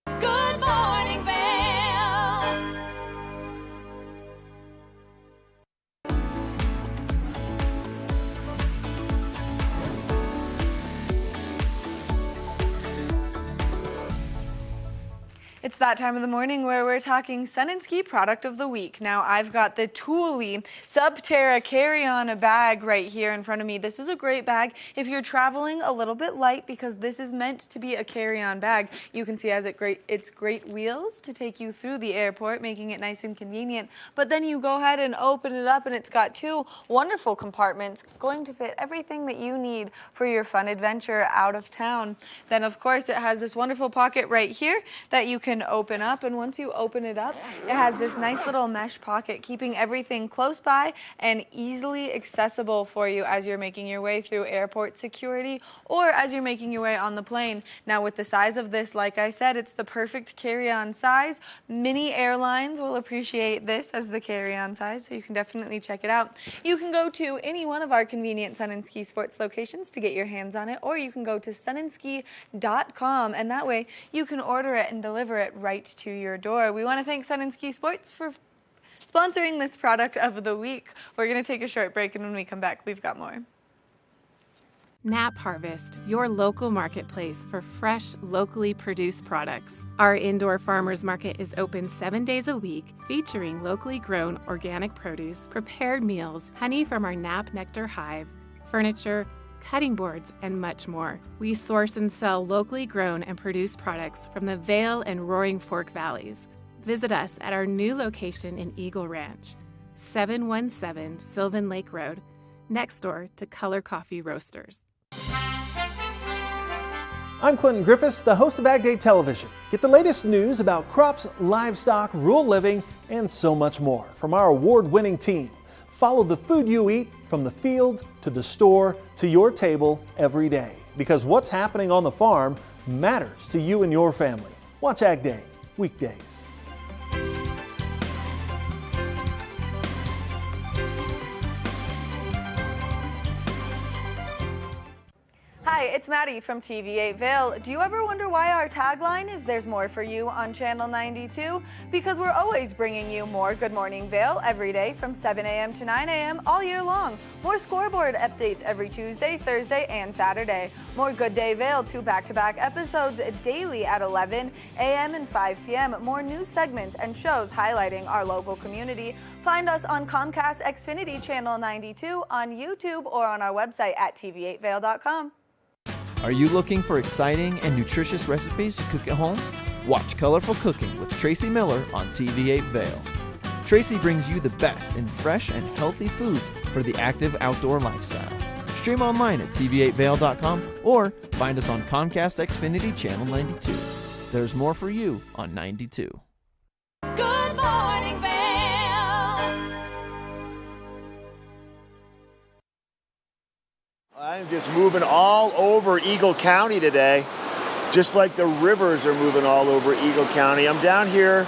Good morning, Vail. It's that time of the morning where we're talking Sun and Ski product of the week. Now I've got the Thule Subterra carry-on bag right here in front of me. This is a great bag if you're traveling a little bit light because this is meant to be a carry-on bag. You can see it's great wheels to take you through the airport, making it nice and convenient. But then you go ahead and open it up and it's got 2 wonderful compartments going to fit everything that you need for your fun adventure out of town. Then of course it has this wonderful pocket right here that you can open up, and once you open it up, it has this nice little mesh pocket keeping everything close by and easily accessible for you as you're making your way through airport security or as you're making your way on the plane. Now with the size of this, like I said, it's the perfect carry-on size. Many airlines will appreciate this as the carry-on size, so you can definitely check it out. You can go to any one of our convenient Sun and Ski Sports locations to get your hands on it, or you can go to sunandski.com, and that way you can order it and deliver it right to your door. We want to thank Sun and Ski Sports for sponsoring this product of the week. We're going to take a short break, and when we come back, we've got more. Nap Harvest, your local marketplace for fresh, locally produced products. Our indoor farmers market is open 7 days a week, featuring locally grown organic produce, prepared meals, honey from our Nap Nectar hive, furniture, cutting boards, and much more. We source and sell locally grown and produced products from the Vail and Roaring Fork Valleys. Visit us at our new location in Eagle Ranch, 717 Sylvan Lake Road, next door to Color Coffee Roasters. I'm Clinton Griffiths, the host of Ag Day Television. Get the latest news about crops, livestock, rural living, and so much more from our award-winning team. Follow the food you eat from the field to the store to your table every day, because what's happening on the farm matters to you and your family. Watch Ag Day weekdays. Hi, it's Maddie from TV8 Vail. Do you ever wonder why our tagline is "There's more for you" on Channel 92? Because we're always bringing you more Good Morning Vail every day from 7 a.m. to 9 a.m. all year long. More scoreboard updates every Tuesday, Thursday, and Saturday. More Good Day Vail, 2 back-to-back episodes daily at 11 a.m. and 5 p.m. More news segments and shows highlighting our local community. Find us on Comcast Xfinity Channel 92, on YouTube, or on our website at tv8vail.com. Are you looking for exciting and nutritious recipes to cook at home? Watch Colorful Cooking with Tracy Miller on TV8 Vail. Tracy brings you the best in fresh and healthy foods for the active outdoor lifestyle. Stream online at tv8vail.com or find us on Comcast Xfinity Channel 92. There's more for you on 92. Good morning, Vail. I'm just moving all over Eagle County today, just like the rivers are moving all over Eagle County. I'm down here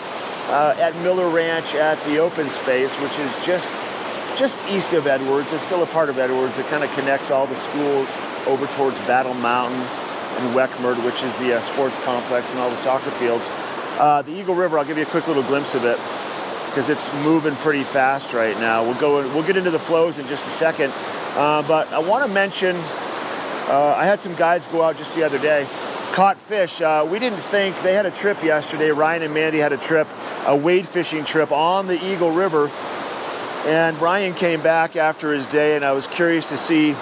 at Miller Ranch at the open space, which is just east of Edwards. It's still a part of Edwards. It kind of connects all the schools over towards Battle Mountain and Weckmerd, which is the sports complex and all the soccer fields. The Eagle River, I'll give you a quick little glimpse of it because it's moving pretty fast right now. We'll get into the flows in just a second. But I want to mention, I had some guides go out just the other day, caught fish. We didn't think, they had a trip yesterday. Ryan and Mandy had a trip, a wade fishing trip on the Eagle River. And Ryan came back after his day, and I was curious to see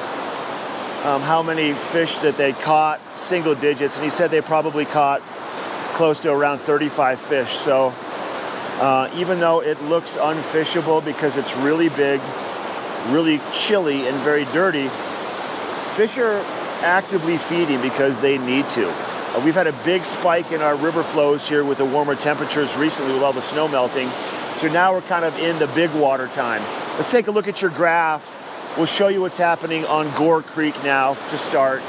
how many fish that they caught, single digits, and he said they probably caught close to around 35 fish. So even though it looks unfishable because it's really big, really chilly, and very dirty, fish are actively feeding because they need to. We've had a big spike in our river flows here with the warmer temperatures recently with all the snow melting. So now we're kind of in the big water time. Let's take a look at your graph. We'll show you what's happening on Gore Creek now to start.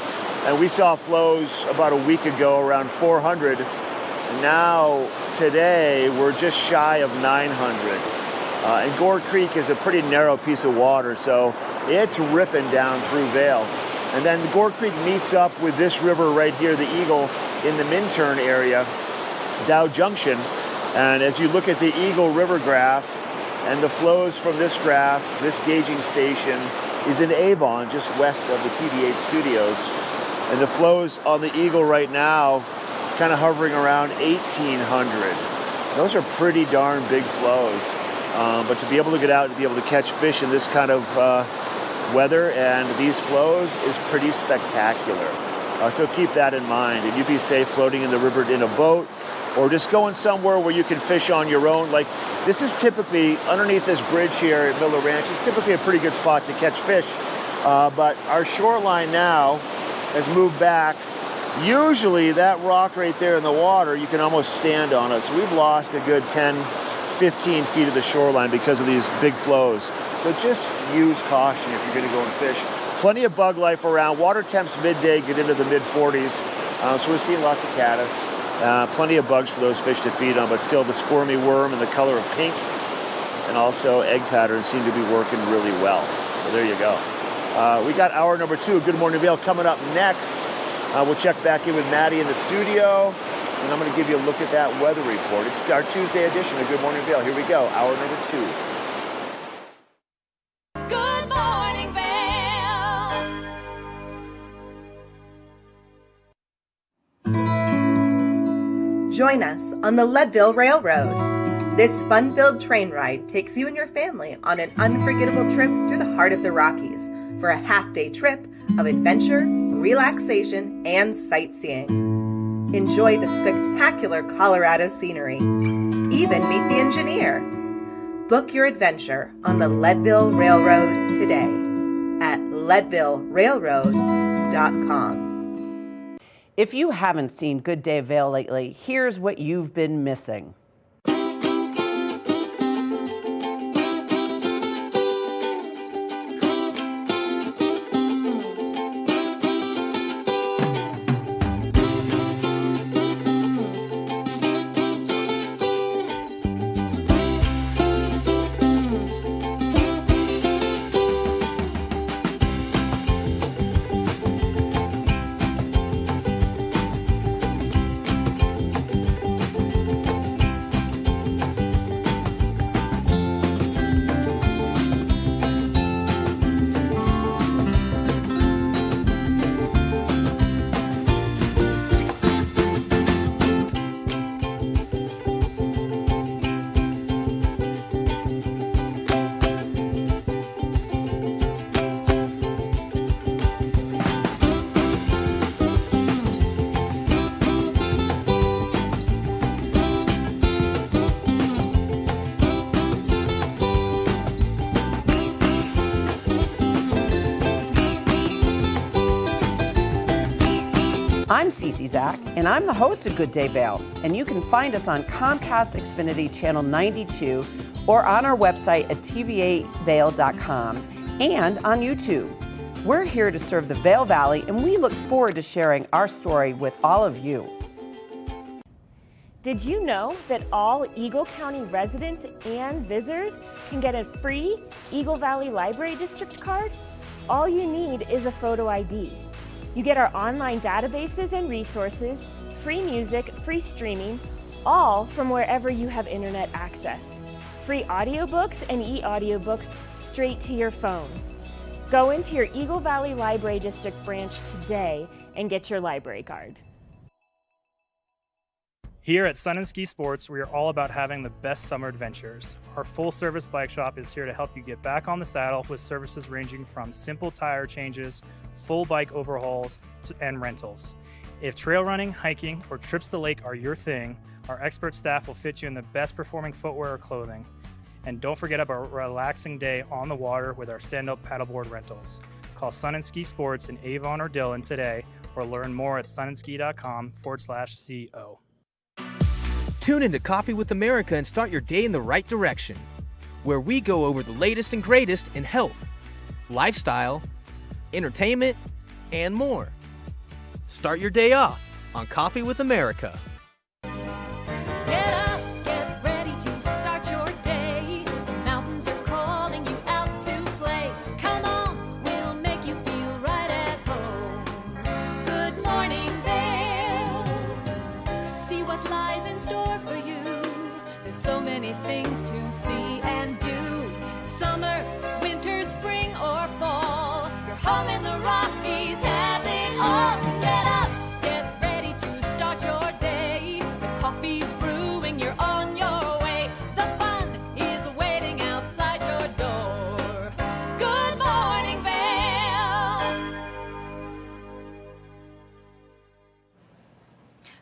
And we saw flows about a week ago around 400. And now today we're just shy of 900. And Gore Creek is a pretty narrow piece of water, so it's ripping down through Vail. And then Gore Creek meets up with this river right here, the Eagle, in the Minturn area, Dow Junction. And as you look at the Eagle River graph and the flows from this graph, this gauging station is in Avon, just west of the TV8 studios. And the flows on the Eagle right now kind of hovering around 1,800. Those are pretty darn big flows. But to be able to get out and be able to catch fish in this kind of weather and these flows is pretty spectacular. So keep that in mind. And you be safe floating in the river in a boat or just going somewhere where you can fish on your own. Like this is typically, underneath this bridge here at Miller Ranch, is typically a pretty good spot to catch fish. But our shoreline now has moved back. Usually that rock right there in the water, you can almost stand on it. So we've lost a good 10, 15 feet of the shoreline because of these big flows. So just use caution if you're going to go and fish. Plenty of bug life around. Water temps midday get into the mid-40s. So we're seeing lots of caddis. Plenty of bugs for those fish to feed on, but still the squirmy worm in the color of pink and also egg patterns seem to be working really well. So there you go. We got hour number 2 of Good Morning Vail coming up next. We'll check back in with Maddie in the studio, and I'm going to give you a look at that weather report. It's our Tuesday edition of Good Morning Vail. Here we go, hour number 2. Good Morning Vail. Join us on the Leadville Railroad. This fun-filled train ride takes you and your family on an unforgettable trip through the heart of the Rockies for a half-day trip of adventure, relaxation, and sightseeing. Enjoy the spectacular Colorado scenery. Even meet the engineer. Book your adventure on the Leadville Railroad today at leadvillerailroad.com. If you haven't seen Good Day Vail lately, here's what you've been missing. I'm Cece Zach, and I'm the host of Good Day Vail, and you can find us on Comcast Xfinity Channel 92 or on our website at tv8vail.com and on YouTube. We're here to serve the Vail Valley, and we look forward to sharing our story with all of you. Did you know that all Eagle County residents and visitors can get a free Eagle Valley Library District card? All you need is a photo ID. You get our online databases and resources, free music, free streaming, all from wherever you have internet access. Free audiobooks and e-audiobooks straight to your phone. Go into your Eagle Valley Library District branch today and get your library card. Here at Sun and Ski Sports, we are all about having the best summer adventures. Our full-service bike shop is here to help you get back on the saddle with services ranging from simple tire changes, full bike overhauls, and rentals. If trail running, hiking, or trips to the lake are your thing, our expert staff will fit you in the best performing footwear or clothing. And don't forget about a relaxing day on the water with our stand-up paddleboard rentals. Call Sun and Ski Sports in Avon or Dillon today, or learn more at sunandski.com/CO. Tune into Coffee with America and start your day in the right direction, where we go over the latest and greatest in health, lifestyle, entertainment, and more. Start your day off on Coffee with America. Get up, get ready to start your day. The mountains are calling you out to play. Come on, we'll make you feel right at home. Good morning, Vail. See what lies in store for you. There's so many things to see and do. Summer, winter, spring, or fall. Your home in the Rockies has it all. So get up, get ready to start your day. The coffee's brewing, you're on your way. The fun is waiting outside your door. Good morning, Vail.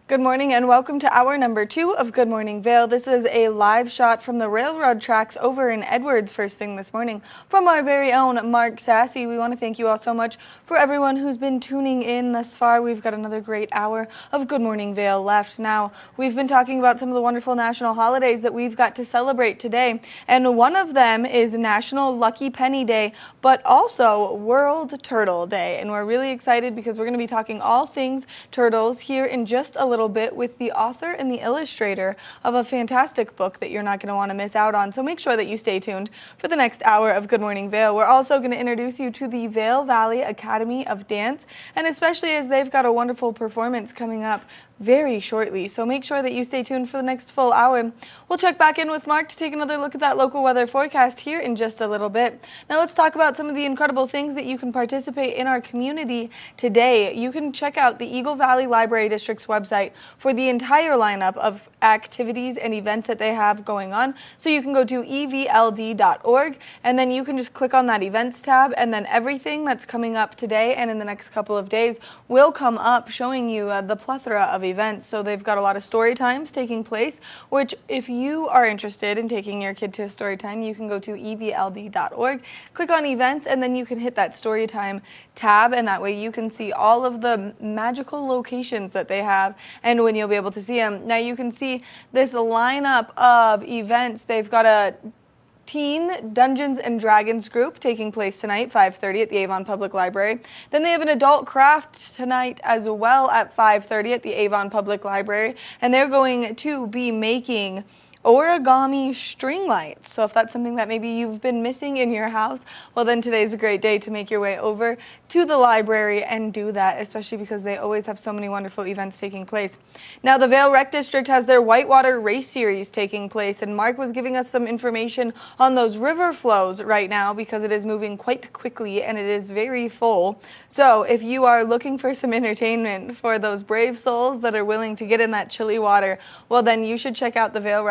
Good morning and welcome to hour number 2 of Good Morning Vail. This is a live shot from the railroad tracks over in Edwards first thing this morning from our very own Mark Sassy. We want to thank you all so much for everyone who's been tuning in thus far. We've got another great hour of Good Morning Vail left. Now, we've been talking about some of the wonderful national holidays that we've got to celebrate today, and one of them is National Lucky Penny Day, but also World Turtle Day, and we're really excited because we're going to be talking all things turtles here in just a little bit with the author and the illustrator of a fantastic book that you're not going to want to miss out on. So make sure that you stay tuned for the next hour of Good Morning Vail. We're also going to introduce you to the Vail Valley Academy of Dance, and especially as they've got a wonderful performance coming up very shortly. So make sure that you stay tuned for the next full hour. We'll check back in with Mark to take another look at that local weather forecast here in just a little bit. Now let's talk about some of the incredible things that you can participate in our community today. You can check out the Eagle Valley Library District's website for the entire lineup of activities and events that they have going on. So you can go to evld.org and then you can just click on that events tab, and then everything that's coming up today and in the next couple of days will come up showing you the plethora of events. So they've got a lot of story times taking place, which if you are interested in taking your kid to a story time, you can go to evld.org, click on events, and then you can hit that story time tab, and that way you can see all of the magical locations that they have and when you'll be able to see them. Now you can see this lineup of events. They've got a Teen Dungeons and Dragons group taking place tonight, 5:30 at the Avon Public Library. Then they have an adult craft tonight as well at 5:30 at the Avon Public Library, and they're going to be making origami string lights. So if that's something that maybe you've been missing in your house, well then today's a great day to make your way over to the library and do that, especially because they always have so many wonderful events taking place. Now the Vail Rec District has their Whitewater Race Series taking place, and Mark was giving us some information on those river flows right now because it is moving quite quickly and it is very full. So if you are looking for some entertainment for those brave souls that are willing to get in that chilly water, well then you should check out the Vail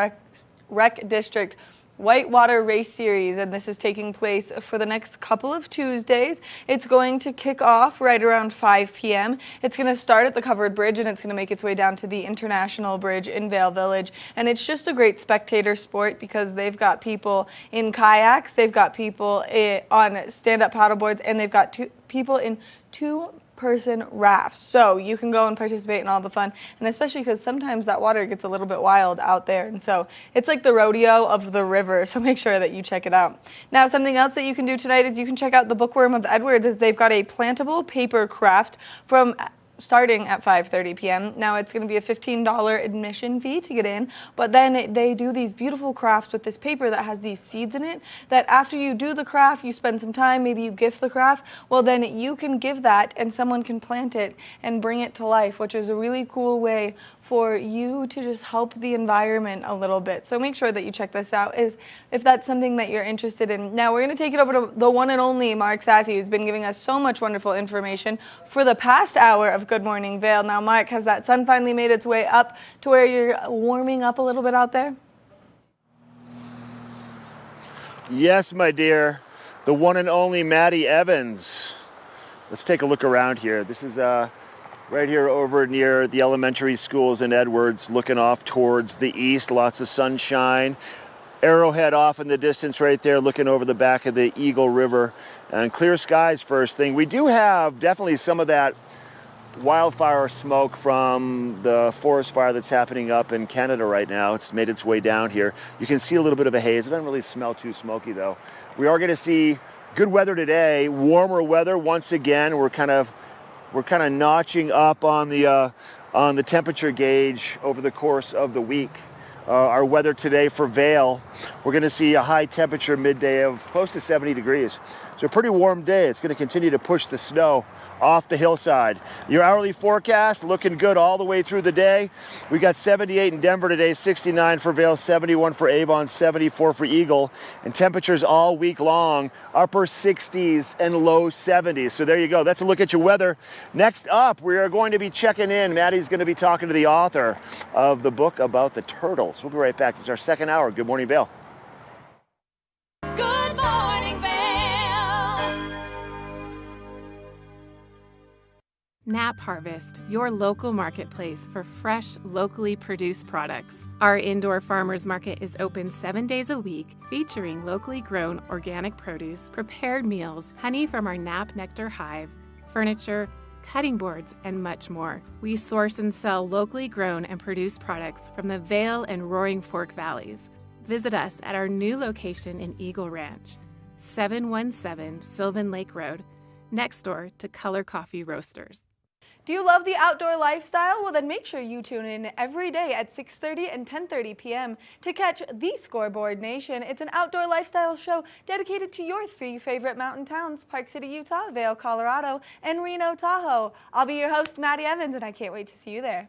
Rec District Whitewater Race Series, and this is taking place for the next couple of Tuesdays. It's going to kick off right around 5 p.m. It's going to start at the covered bridge and it's going to make its way down to the International Bridge in Vail Village, and it's just a great spectator sport because they've got people in kayaks, they've got people on stand-up paddleboards, and they've got people in two-person rafts. So you can go and participate in all the fun, and especially because sometimes that water gets a little bit wild out there, and so it's like the rodeo of the river, so make sure that you check it out. Now something else that you can do tonight is you can check out the Bookworm of Edwards, as they've got a plantable paper craft from starting at 5:30 p.m. Now it's going to be a $15 admission fee to get in, but then they do these beautiful crafts with this paper that has these seeds in it that after you do the craft, you spend some time, maybe you gift the craft, well then you can give that and someone can plant it and bring it to life, which is a really cool way for you to just help the environment a little bit. So make sure that you check this out if that's something that you're interested in. Now we're going to take it over to the one and only Mark Sassy, who's been giving us so much wonderful information for the past hour of Good Morning Vail. Now, Mark, has that sun finally made its way up to where you're warming up a little bit out there? Yes, my dear. The one and only Maddie Evans. Let's take a look around here. This is right here over near the elementary schools in Edwards, looking off towards the east. Lots of sunshine. Arrowhead off in the distance right there, looking over the back of the Eagle River. And clear skies first thing. We do have definitely some of that wildfire smoke from the forest fire that's happening up in Canada right now. It's made its way down here. You can see a little bit of a haze. It doesn't really smell too smoky though. We are going to see good weather today, warmer weather once again. We're kind of notching up on the temperature gauge over the course of the week. Our weather today for Vail, we're going to see a high temperature midday of close to 70 degrees. So a pretty warm day. It's going to continue to push the snow off the hillside. Your hourly forecast looking good all the way through the day. We got 78 in Denver today, 69 for Vail, 71 for Avon, 74 for Eagle. And temperatures all week long, upper 60s and low 70s. So there you go. That's a look at your weather. Next up, we are going to be checking in. Maddie's going to be talking to the author of the book about the turtles. We'll be right back. This is our second hour. Good morning, Vail. Good morning, Vail. Nap Harvest, your local marketplace for fresh, locally produced products. Our indoor farmers market is open 7 days a week, featuring locally grown organic produce, prepared meals, honey from our Nap Nectar hive, furniture, cutting boards, and much more. We source and sell locally grown and produced products from the Vail and Roaring Fork Valleys. Visit us at our new location in Eagle Ranch, 717 Sylvan Lake Road, next door to Color Coffee Roasters. Do you love the outdoor lifestyle? Well, then make sure you tune in every day at 6:30 and 10:30 p.m. to catch The Scoreboard Nation. It's an outdoor lifestyle show dedicated to your three favorite mountain towns: Park City, Utah, Vail, Colorado, and Reno, Tahoe. I'll be your host, Maddie Evans, and I can't wait to see you there.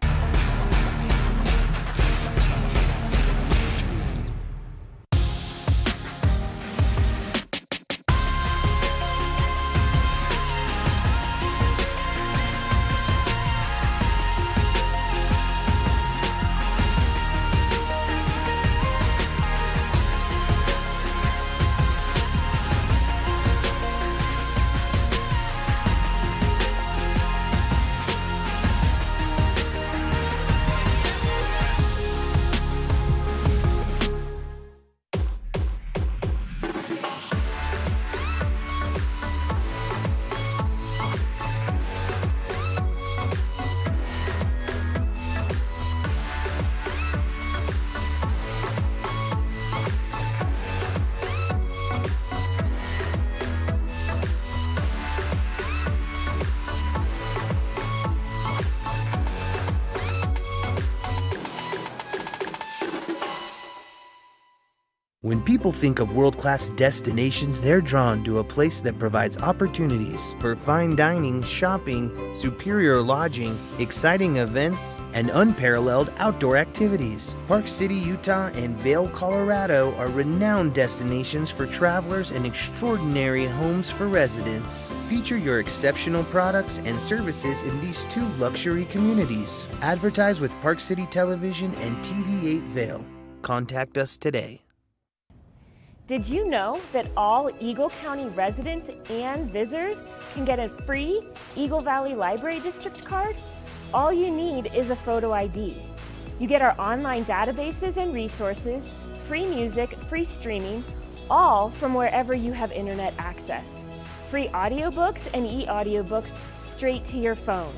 When people think of world-class destinations, they're drawn to a place that provides opportunities for fine dining, shopping, superior lodging, exciting events, and unparalleled outdoor activities. Park City, Utah, and Vail, Colorado are renowned destinations for travelers and extraordinary homes for residents. Feature your exceptional products and services in these two luxury communities. Advertise with Park City Television and TV8 Vail. Contact us today. Did you know that all Eagle County residents and visitors can get a free Eagle Valley Library District card? All you need is a photo ID. You get our online databases and resources, free music, free streaming, all from wherever you have internet access. Free audiobooks and e-audiobooks straight to your phone.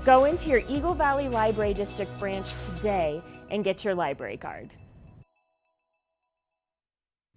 Go into your Eagle Valley Library District branch today and get your library card.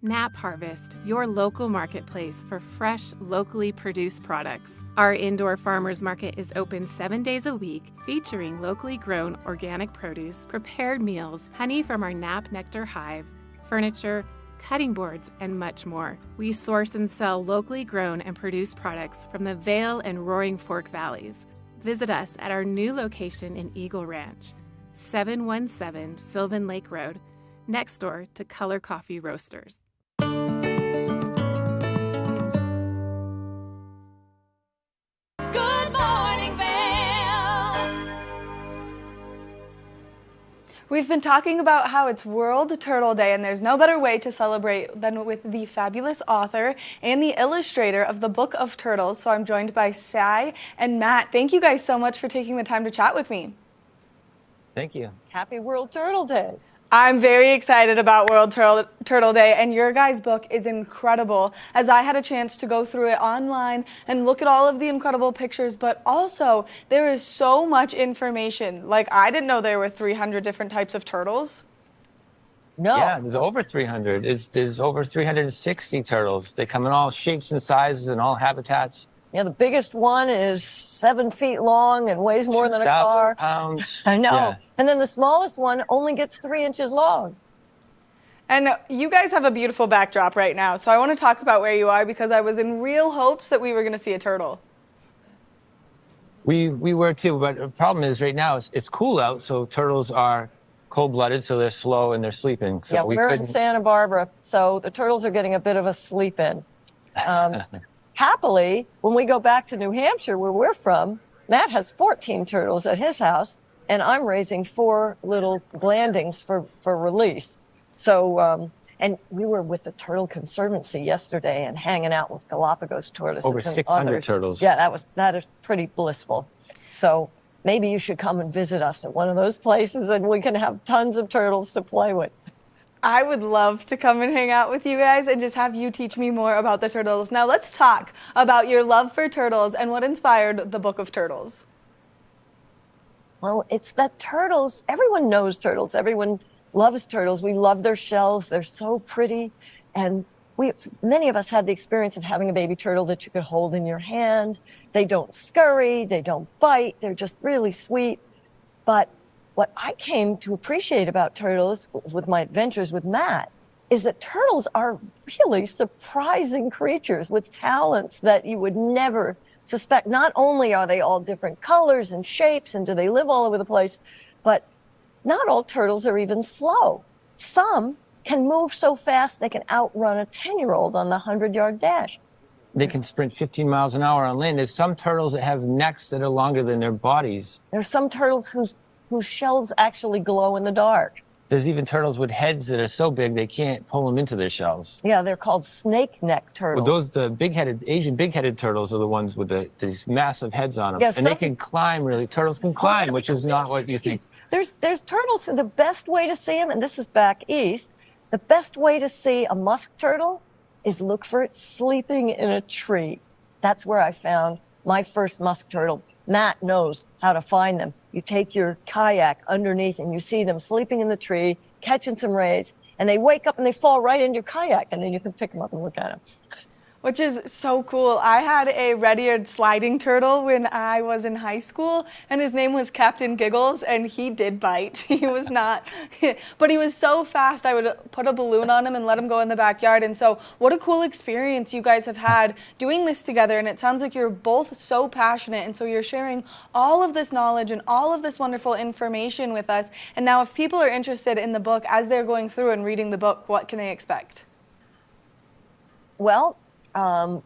Nap Harvest, your local marketplace for fresh, locally produced products. Our indoor farmers market is open 7 days a week, featuring locally grown organic produce, prepared meals, honey from our Nap Nectar hive, furniture, cutting boards, and much more. We source and sell locally grown and produced products from the Vail and Roaring Fork Valleys. Visit us at our new location in Eagle Ranch, 717 Sylvan Lake Road, next door to Color Coffee Roasters. Good morning, Vail. We've been talking about how it's World Turtle Day, and there's no better way to celebrate than with the fabulous author and the illustrator of the Book of Turtles. So I'm joined by Sai and Matt. Thank you guys so much for taking the time to chat with me. Thank you. Happy World Turtle Day. I'm very excited about World Turtle Day, and your guys' book is incredible, as I had a chance to go through it online and look at all of the incredible pictures, but also there is so much information. Like, I didn't know there were 300 different types of turtles. No. Yeah, there's over 300. There's over 360 turtles. They come in all shapes and sizes and all habitats. Yeah, the biggest one is 7 feet long and weighs more than a 2,000 car. pounds. I know. Yeah. And then the smallest one only gets 3 inches long. And you guys have a beautiful backdrop right now, so I want to talk about where you are, because I was in real hopes that we were going to see a turtle. We were too, but the problem is right now it's cool out, so turtles are cold-blooded, so they're slow and they're sleeping. So yeah, we we're in couldn't. Santa Barbara, so the turtles are getting a bit of a sleep in. Happily, when we go back to New Hampshire, where we're from, Matt has 14 turtles at his house, and I'm raising 4 little blandings for release. So, and we were with the Turtle Conservancy yesterday and hanging out with Galapagos tortoises. Over and 600 others. turtles. Yeah, that is pretty blissful. So maybe you should come and visit us at one of those places, and we can have tons of turtles to play with. I would love to come and hang out with you guys and just have you teach me more about the turtles. Now let's talk about your love for turtles and what inspired the Book of Turtles. Well, it's that turtles, everyone knows turtles. Everyone loves turtles. We love their shells. They're so pretty. And many of us had the experience of having a baby turtle that you could hold in your hand. They don't scurry. They don't bite. They're just really sweet. But what I came to appreciate about turtles with my adventures with Matt is that turtles are really surprising creatures with talents that you would never suspect. Not only are they all different colors and shapes and do they live all over the place, but not all turtles are even slow. Some can move so fast they can outrun a 10-year-old on the 100-yard dash. They can sprint 15 miles an hour on land. There's some turtles that have necks that are longer than their bodies. There's some turtles whose shells actually glow in the dark. There's even turtles with heads that are so big they can't pull them into their shells. Yeah, they're called snake neck turtles. Well, the Asian big-headed turtles are the ones with these massive heads on them. Yes, and they can climb, really. Turtles can climb, which is not what you think. There's turtles, the best way to see them, and this is back east, the best way to see a musk turtle is look for it sleeping in a tree. That's where I found my first musk turtle. Matt knows how to find them. You take your kayak underneath and you see them sleeping in the tree, catching some rays, and they wake up and they fall right into your kayak, and then you can pick them up and look at them. Which is so cool. I had a red-eared sliding turtle when I was in high school, and his name was Captain Giggles, and he did bite. He was not, but he was so fast, I would put a balloon on him and let him go in the backyard. And so what a cool experience you guys have had doing this together, and it sounds like you're both so passionate, and so you're sharing all of this knowledge and all of this wonderful information with us. And now if people are interested in the book, as they're going through and reading the book, what can they expect? Well,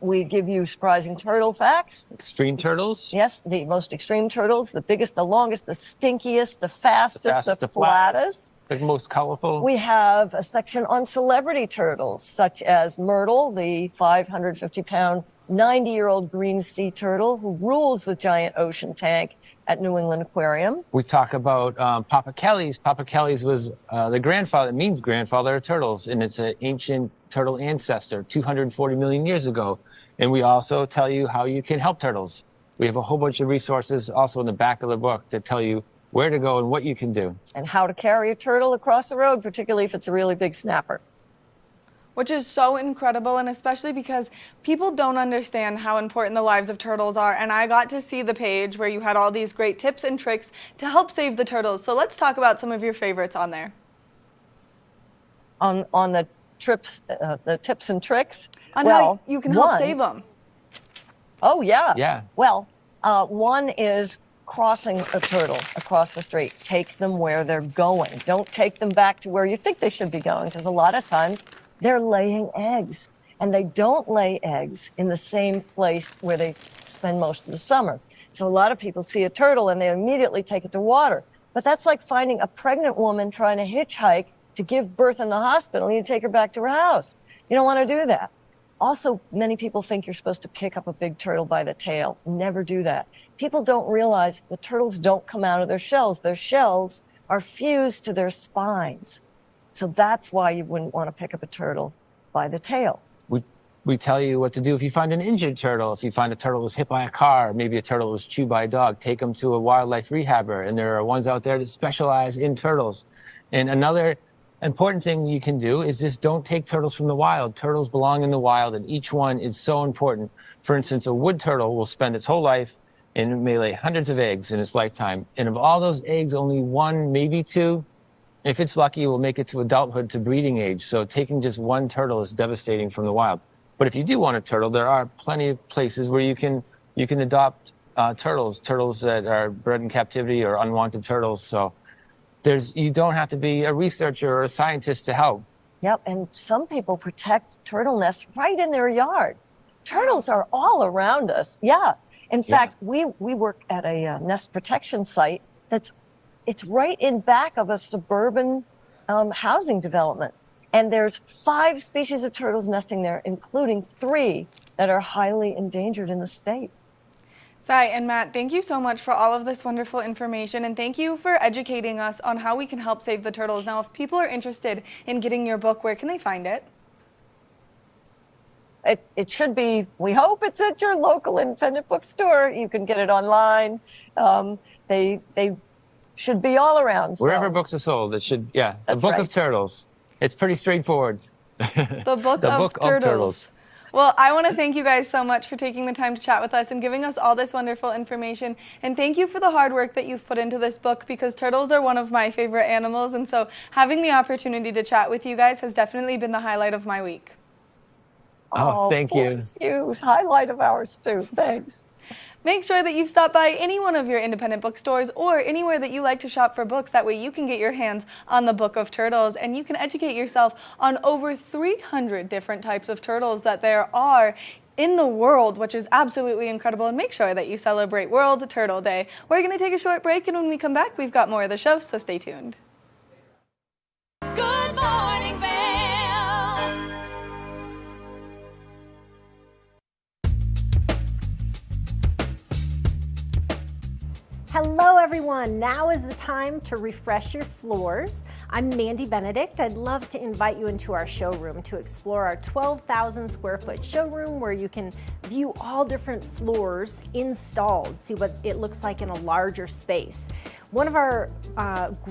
we give you surprising turtle facts. Extreme turtles? Yes, the most extreme turtles, the biggest, the longest, the stinkiest, the fastest, the flattest. The most colorful. We have a section on celebrity turtles, such as Myrtle, the 550-pound, 90-year-old green sea turtle who rules the giant ocean tank at New England Aquarium. We talk about Papa Kelly's. Papa Kelly's was the grandfather, it means grandfather of turtles, and it's an ancient turtle ancestor 240 million years ago. And we also tell you how you can help turtles. We have a whole bunch of resources also in the back of the book that tell you where to go and what you can do. And how to carry a turtle across the road, particularly if it's a really big snapper. Which is so incredible, and especially because people don't understand how important the lives of turtles are. And I got to see the page where you had all these great tips and tricks to help save the turtles. So let's talk about some of your favorites on there. On the tips and tricks? On how you can help save them. Oh, yeah. Yeah. Well, one is crossing a turtle across the street. Take them where they're going. Don't take them back to where you think they should be going, because a lot of times they're laying eggs, and they don't lay eggs in the same place where they spend most of the summer. So a lot of people see a turtle and they immediately take it to water. But that's like finding a pregnant woman trying to hitchhike to give birth in the hospital. You take her back to her house. You don't want to do that. Also, many people think you're supposed to pick up a big turtle by the tail. Never do that. People don't realize the turtles don't come out of their shells. Their shells are fused to their spines. So that's why you wouldn't want to pick up a turtle by the tail. We tell you what to do if you find an injured turtle. If you find a turtle was hit by a car, maybe a turtle was chewed by a dog, take them to a wildlife rehabber. And there are ones out there that specialize in turtles. And another important thing you can do is just don't take turtles from the wild. Turtles belong in the wild, and each one is so important. For instance, a wood turtle will spend its whole life and it may lay hundreds of eggs in its lifetime. And of all those eggs, only one, maybe two, if it's lucky, will make it to adulthood, to breeding age. So taking just one turtle is devastating from the wild. But if you do want a turtle, there are plenty of places where you can adopt turtles that are bred in captivity or unwanted turtles. So you don't have to be a researcher or a scientist to help. Yep, and some people protect turtle nests right in their yard. Turtles are all around us. Yeah. In fact, we work at a nest protection site it's right in back of a suburban housing development. And there's 5 species of turtles nesting there, including 3 that are highly endangered in the state. Sai and Matt, thank you so much for all of this wonderful information, and thank you for educating us on how we can help save the turtles. Now, if people are interested in getting your book, where can they find it? It should be, we hope it's at your local independent bookstore. You can get it online. They should be all around. Wherever books are sold, it should, The Book of Turtles. It's pretty straightforward. The Book of Turtles. Well, I want to thank you guys so much for taking the time to chat with us and giving us all this wonderful information. And thank you for the hard work that you've put into this book, because turtles are one of my favorite animals. And so having the opportunity to chat with you guys has definitely been the highlight of my week. Oh, thank you. Huge highlight of ours too. Thanks. Make sure that you've stopped by any one of your independent bookstores or anywhere that you like to shop for books. That way you can get your hands on the Book of Turtles and you can educate yourself on over 300 different types of turtles that there are in the world, which is absolutely incredible. And make sure that you celebrate World Turtle Day. We're going to take a short break, and when we come back, we've got more of the show, so stay tuned. Good morning, Vail. Hello everyone, now is the time to refresh your floors. I'm Mandy Benedict. I'd love to invite you into our showroom to explore our 12,000 square foot showroom where you can view all different floors installed, see what it looks like in a larger space. One of our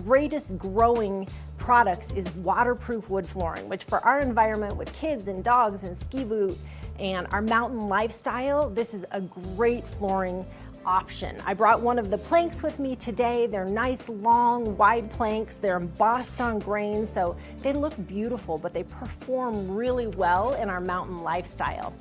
greatest growing products is waterproof wood flooring, which for our environment with kids and dogs and ski boot and our mountain lifestyle, this is a great flooring option. I brought one of the planks with me today. They're nice, long, wide planks. They're embossed on grain, so they look beautiful, but they perform really well in our mountain lifestyle.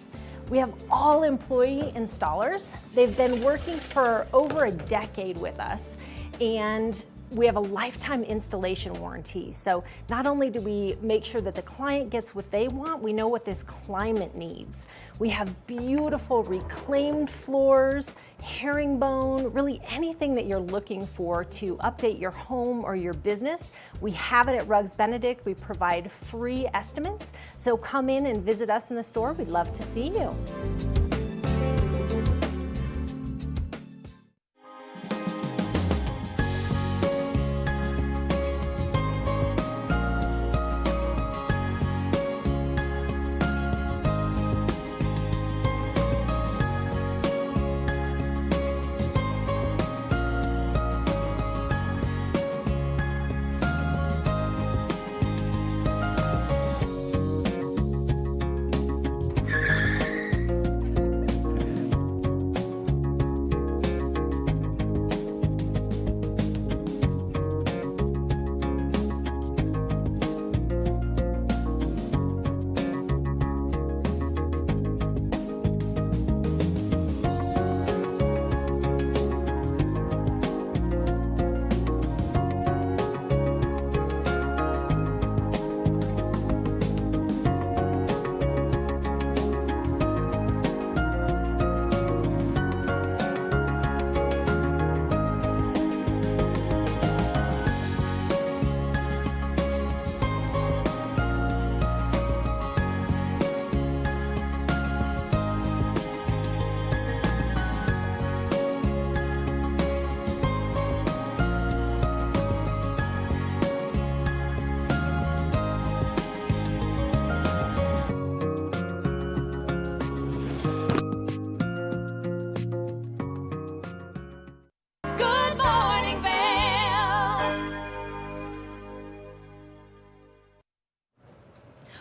We have all employee installers. They've been working for over a decade with us, and we have a lifetime installation warranty. So not only do we make sure that the client gets what they want, we know what this climate needs. We have beautiful reclaimed floors, herringbone, really anything that you're looking for to update your home or your business. We have it at Rugs Benedict. We provide free estimates. So come in and visit us in the store. We'd love to see you.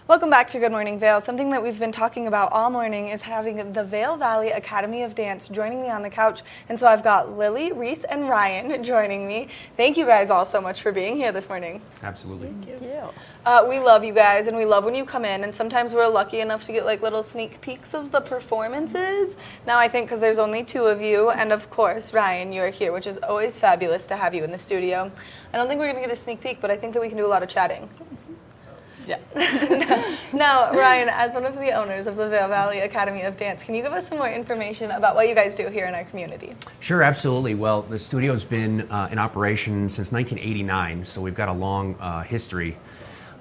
Welcome back to Good Morning Vail. Something that we've been talking about all morning is having the Vail Valley Academy of Dance joining me on the couch. And so I've got Lily, Reese, and Ryan joining me. Thank you guys all so much for being here this morning. Absolutely. Thank you. We love you guys, and we love when you come in. And sometimes we're lucky enough to get like little sneak peeks of the performances. Now I think because there's only 2 of you, and of course, Ryan, you're here, which is always fabulous to have you in the studio. I don't think we're going to get a sneak peek, but I think that we can do a lot of chatting. Yeah. Now, Ryan, as one of the owners of the Vail Valley Academy of Dance, can you give us some more information about what you guys do here in our community? Sure, absolutely. Well, the studio's been in operation since 1989, so we've got a long history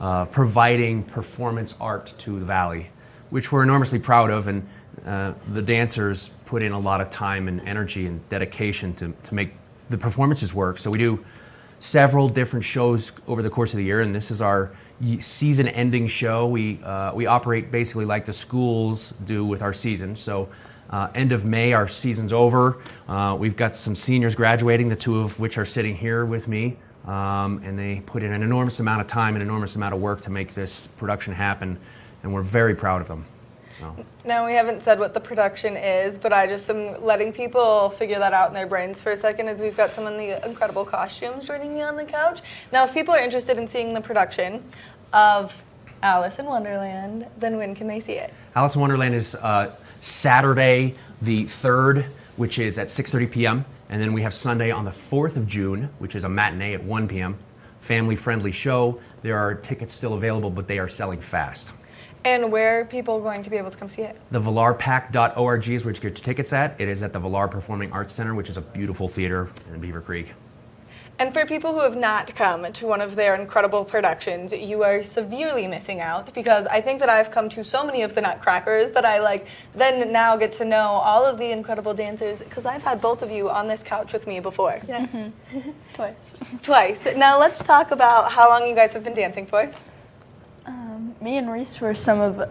of providing performance art to the Valley, which we're enormously proud of, and the dancers put in a lot of time and energy and dedication to make the performances work. So we do several different shows over the course of the year, and this is our season-ending show. We operate basically like the schools do with our season. So end of May, our season's over. We've got some seniors graduating, the 2 of which are sitting here with me, and they put in an enormous amount of time and an enormous amount of work to make this production happen, and we're very proud of them. So. Now, we haven't said what the production is, but I just am letting people figure that out in their brains for a second, as we've got some of the incredible costumes joining me on the couch. Now, if people are interested in seeing the production of Alice in Wonderland, then when can they see it? Alice in Wonderland is Saturday the 3rd, which is at 6:30 p.m., and then we have Sunday on the 4th of June, which is a matinee at 1 p.m. Family-friendly show. There are tickets still available, but they are selling fast. And where are people going to be able to come see it? The ValarPack.org is where you get your tickets at. It is at the Valar Performing Arts Center, which is a beautiful theater in Beaver Creek. And for people who have not come to one of their incredible productions, you are severely missing out, because I think that I've come to so many of the Nutcrackers that I then now get to know all of the incredible dancers, because I've had both of you on this couch with me before. Yes. Twice. Now let's talk about how long you guys have been dancing for. Me and Reese were some of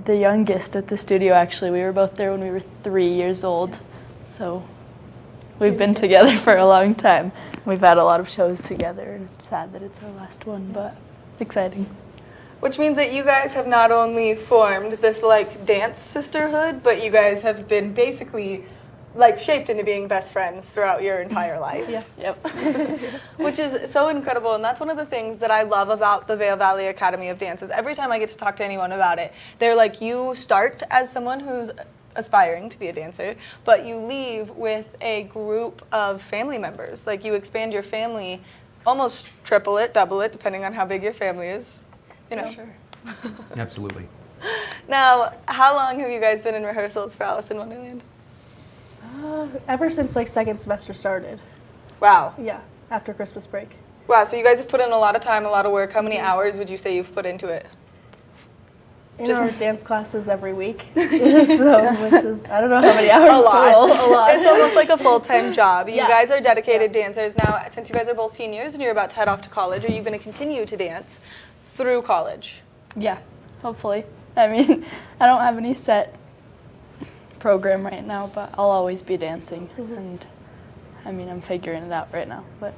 the youngest at the studio, actually. We were both there when we were 3 years old. So we've been together for a long time. We've had a lot of shows together, and it's sad that it's our last one, but exciting. Which means that you guys have not only formed this dance sisterhood, but you guys have been basically shaped into being best friends throughout your entire life. Yeah. Yep. Which is so incredible, and that's one of the things that I love about the Vail Valley Academy of Dance. Is every time I get to talk to anyone about it, they're like, you start as someone who's aspiring to be a dancer, but you leave with a group of family members. You expand your family, almost triple it, double it, depending on how big your family is. You know. Sure. Absolutely. Now, how long have you guys been in rehearsals for Alice in Wonderland? Ever since second semester started. Wow. Yeah, after Christmas break. Wow, so you guys have put in a lot of time, a lot of work. How many hours would you say you've put into it? In our dance classes every week. So, which is, I don't know how many hours. A lot. Total. A lot. It's almost like a full-time job. You Yeah. guys are dedicated dancers. Now, since you guys are both seniors and you're about to head off to college, are you going to continue to dance through college? Yeah, hopefully. I mean, I don't have any set program right now, but I'll always be dancing. And I mean, I'm figuring it out right now. But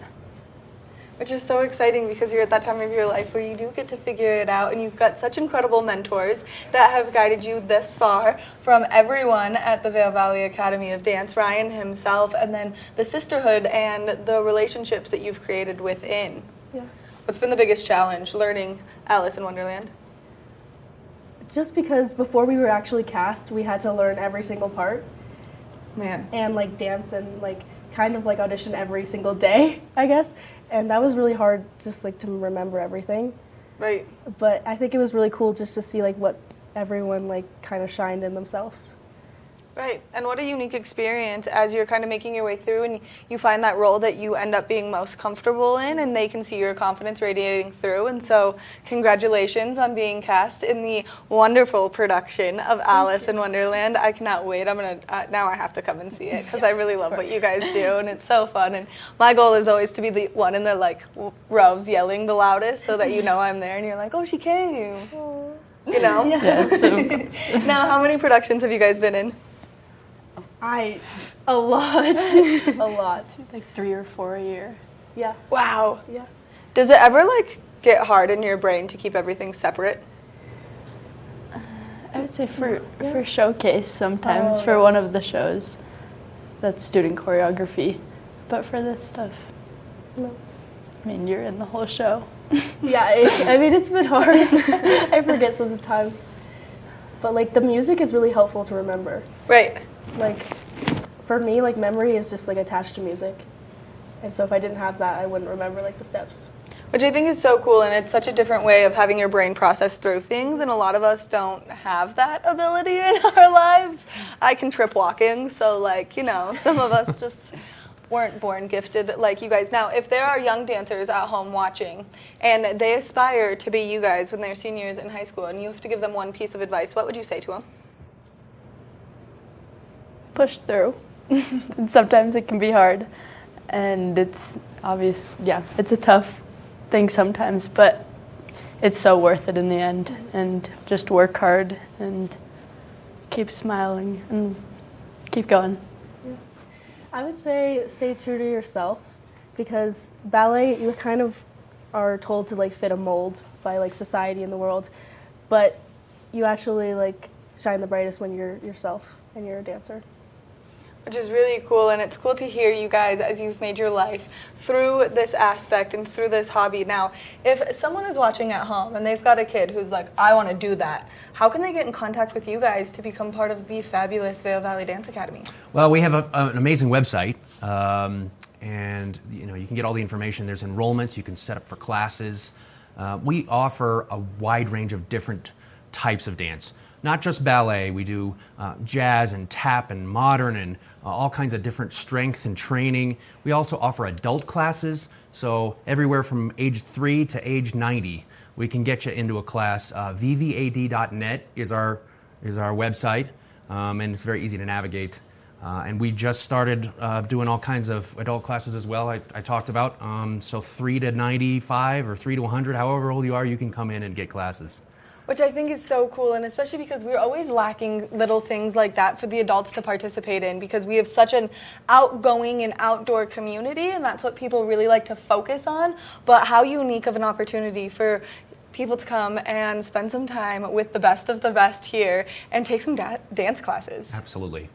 Which is so exciting, because you're at that time of your life where you do get to figure it out, and you've got such incredible mentors that have guided you this far, from everyone at the Vail Valley Academy of Dance, Ryan himself, and then the sisterhood and the relationships that you've created within. Yeah. What's been the biggest challenge learning Alice in Wonderland? just because before we were actually cast, we had to learn every single part. Man. And dance and kind of audition every single day, I guess. And that was really hard, just to remember everything. Right. But I think it was really cool just to see what everyone kind of shined in themselves. Right, and what a unique experience as you're kind of making your way through and you find that role that you end up being most comfortable in, and they can see your confidence radiating through. And so congratulations on being cast in the wonderful production of Alice in Wonderland. I cannot wait. I'm going to, now I have to come and see it because I really love what you guys do, and it's so fun. And my goal is always to be the one in the rows yelling the loudest so that you know I'm there and you're like, oh, she came. You know? Yes. Now, how many productions have you guys been in? A lot. A lot. 3 or 4 a year. Yeah. Wow. Yeah. Does it ever get hard in your brain to keep everything separate? I'd say for showcase sometimes for one of the shows. That's student choreography. But for this stuff, no. I mean, you're in the whole show. Yeah, it's been hard. I forget sometimes. But like the music is really helpful to remember. Right. Like for me, like memory is just like attached to music. And so if I didn't have that, I wouldn't remember like the steps. Which I think is so cool, and it's such a different way of having your brain process through things, and a lot of us don't have that ability in our lives. I can trip walking, so like, you know, some of us just weren't born gifted like you guys. Now, if there are young dancers at home watching, and they aspire to be you guys when they're seniors in high school, and you have to give them one piece of advice, what would you say to them? Push through. And sometimes it can be hard, and it's obvious, it's a tough thing sometimes, but it's so worth it in the end. And just work hard and keep smiling and keep going. Yeah. I would say stay true to yourself, because ballet, you kind of are told to like fit a mold by like society and the world, but you actually like shine the brightest when you're yourself and you're a dancer. Which is really cool, and it's cool to hear you guys as you've made your life through this aspect and through this hobby. Now, if someone is watching at home and they've got a kid who's like, I want to do that, how can they get in contact with you guys to become part of the fabulous Vail Valley Dance Academy? Well, we have an amazing website, and you know, you can get all the information. There's enrollments. You can set up for classes. We offer a wide range of different types of dance. Not just ballet, we do jazz and tap and modern and all kinds of different strength and training. We also offer adult classes, so everywhere from age 3 to age 90, we can get you into a class. vvad.net is our website, and it's very easy to navigate. And we just started doing all kinds of adult classes as well, I talked about. So 3 to 95 or 3 to 100, however old you are, you can come in and get classes. Which I think is so cool, and especially because we're always lacking little things like that for the adults to participate in, because we have such an outgoing and outdoor community, and that's what people really like to focus on. But how unique of an opportunity for people to come and spend some time with the best of the best here and take some dance classes. Absolutely.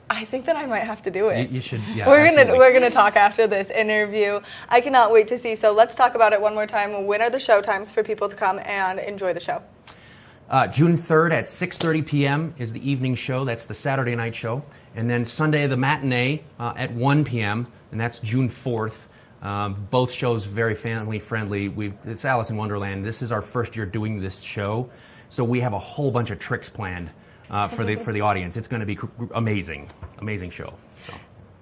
I think that I might have to do it. You should, yeah, We're gonna talk after this interview. I cannot wait to see. So let's talk about it one more time. When are the show times for people to come and enjoy the show? June 3rd at 6:30 p.m. is the evening show. That's the Saturday night show. And then Sunday, the matinee at 1 p.m., and that's June 4th. Both shows very family friendly. It's Alice in Wonderland. This is our first year doing this show, so we have a whole bunch of tricks planned for the audience. It's going to be amazing show. So.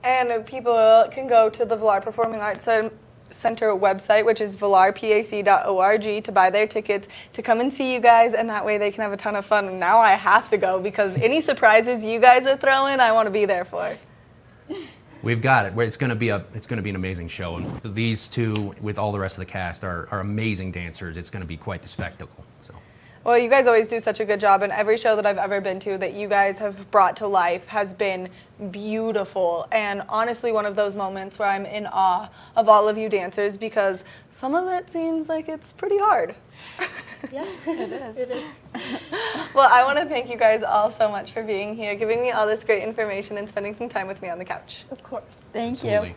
And people can go to the Valar Performing Arts Center website, which is valarpac.org, to buy their tickets to come and see you guys, and that way they can have a ton of fun. And now I have to go, because any surprises you guys are throwing, I want to be there for. We've got it. It's going to be an amazing show, and these two, with all the rest of the cast, are amazing dancers. It's going to be quite the spectacle. So. Well, you guys always do such a good job, and every show that I've ever been to that you guys have brought to life has been beautiful, and honestly one of those moments where I'm in awe of all of you dancers, because some of it seems like it's pretty hard. Yeah, it is. It is. Well, I want to thank you guys all so much for being here, giving me all this great information, and spending some time with me on the couch. Of course. Thank you.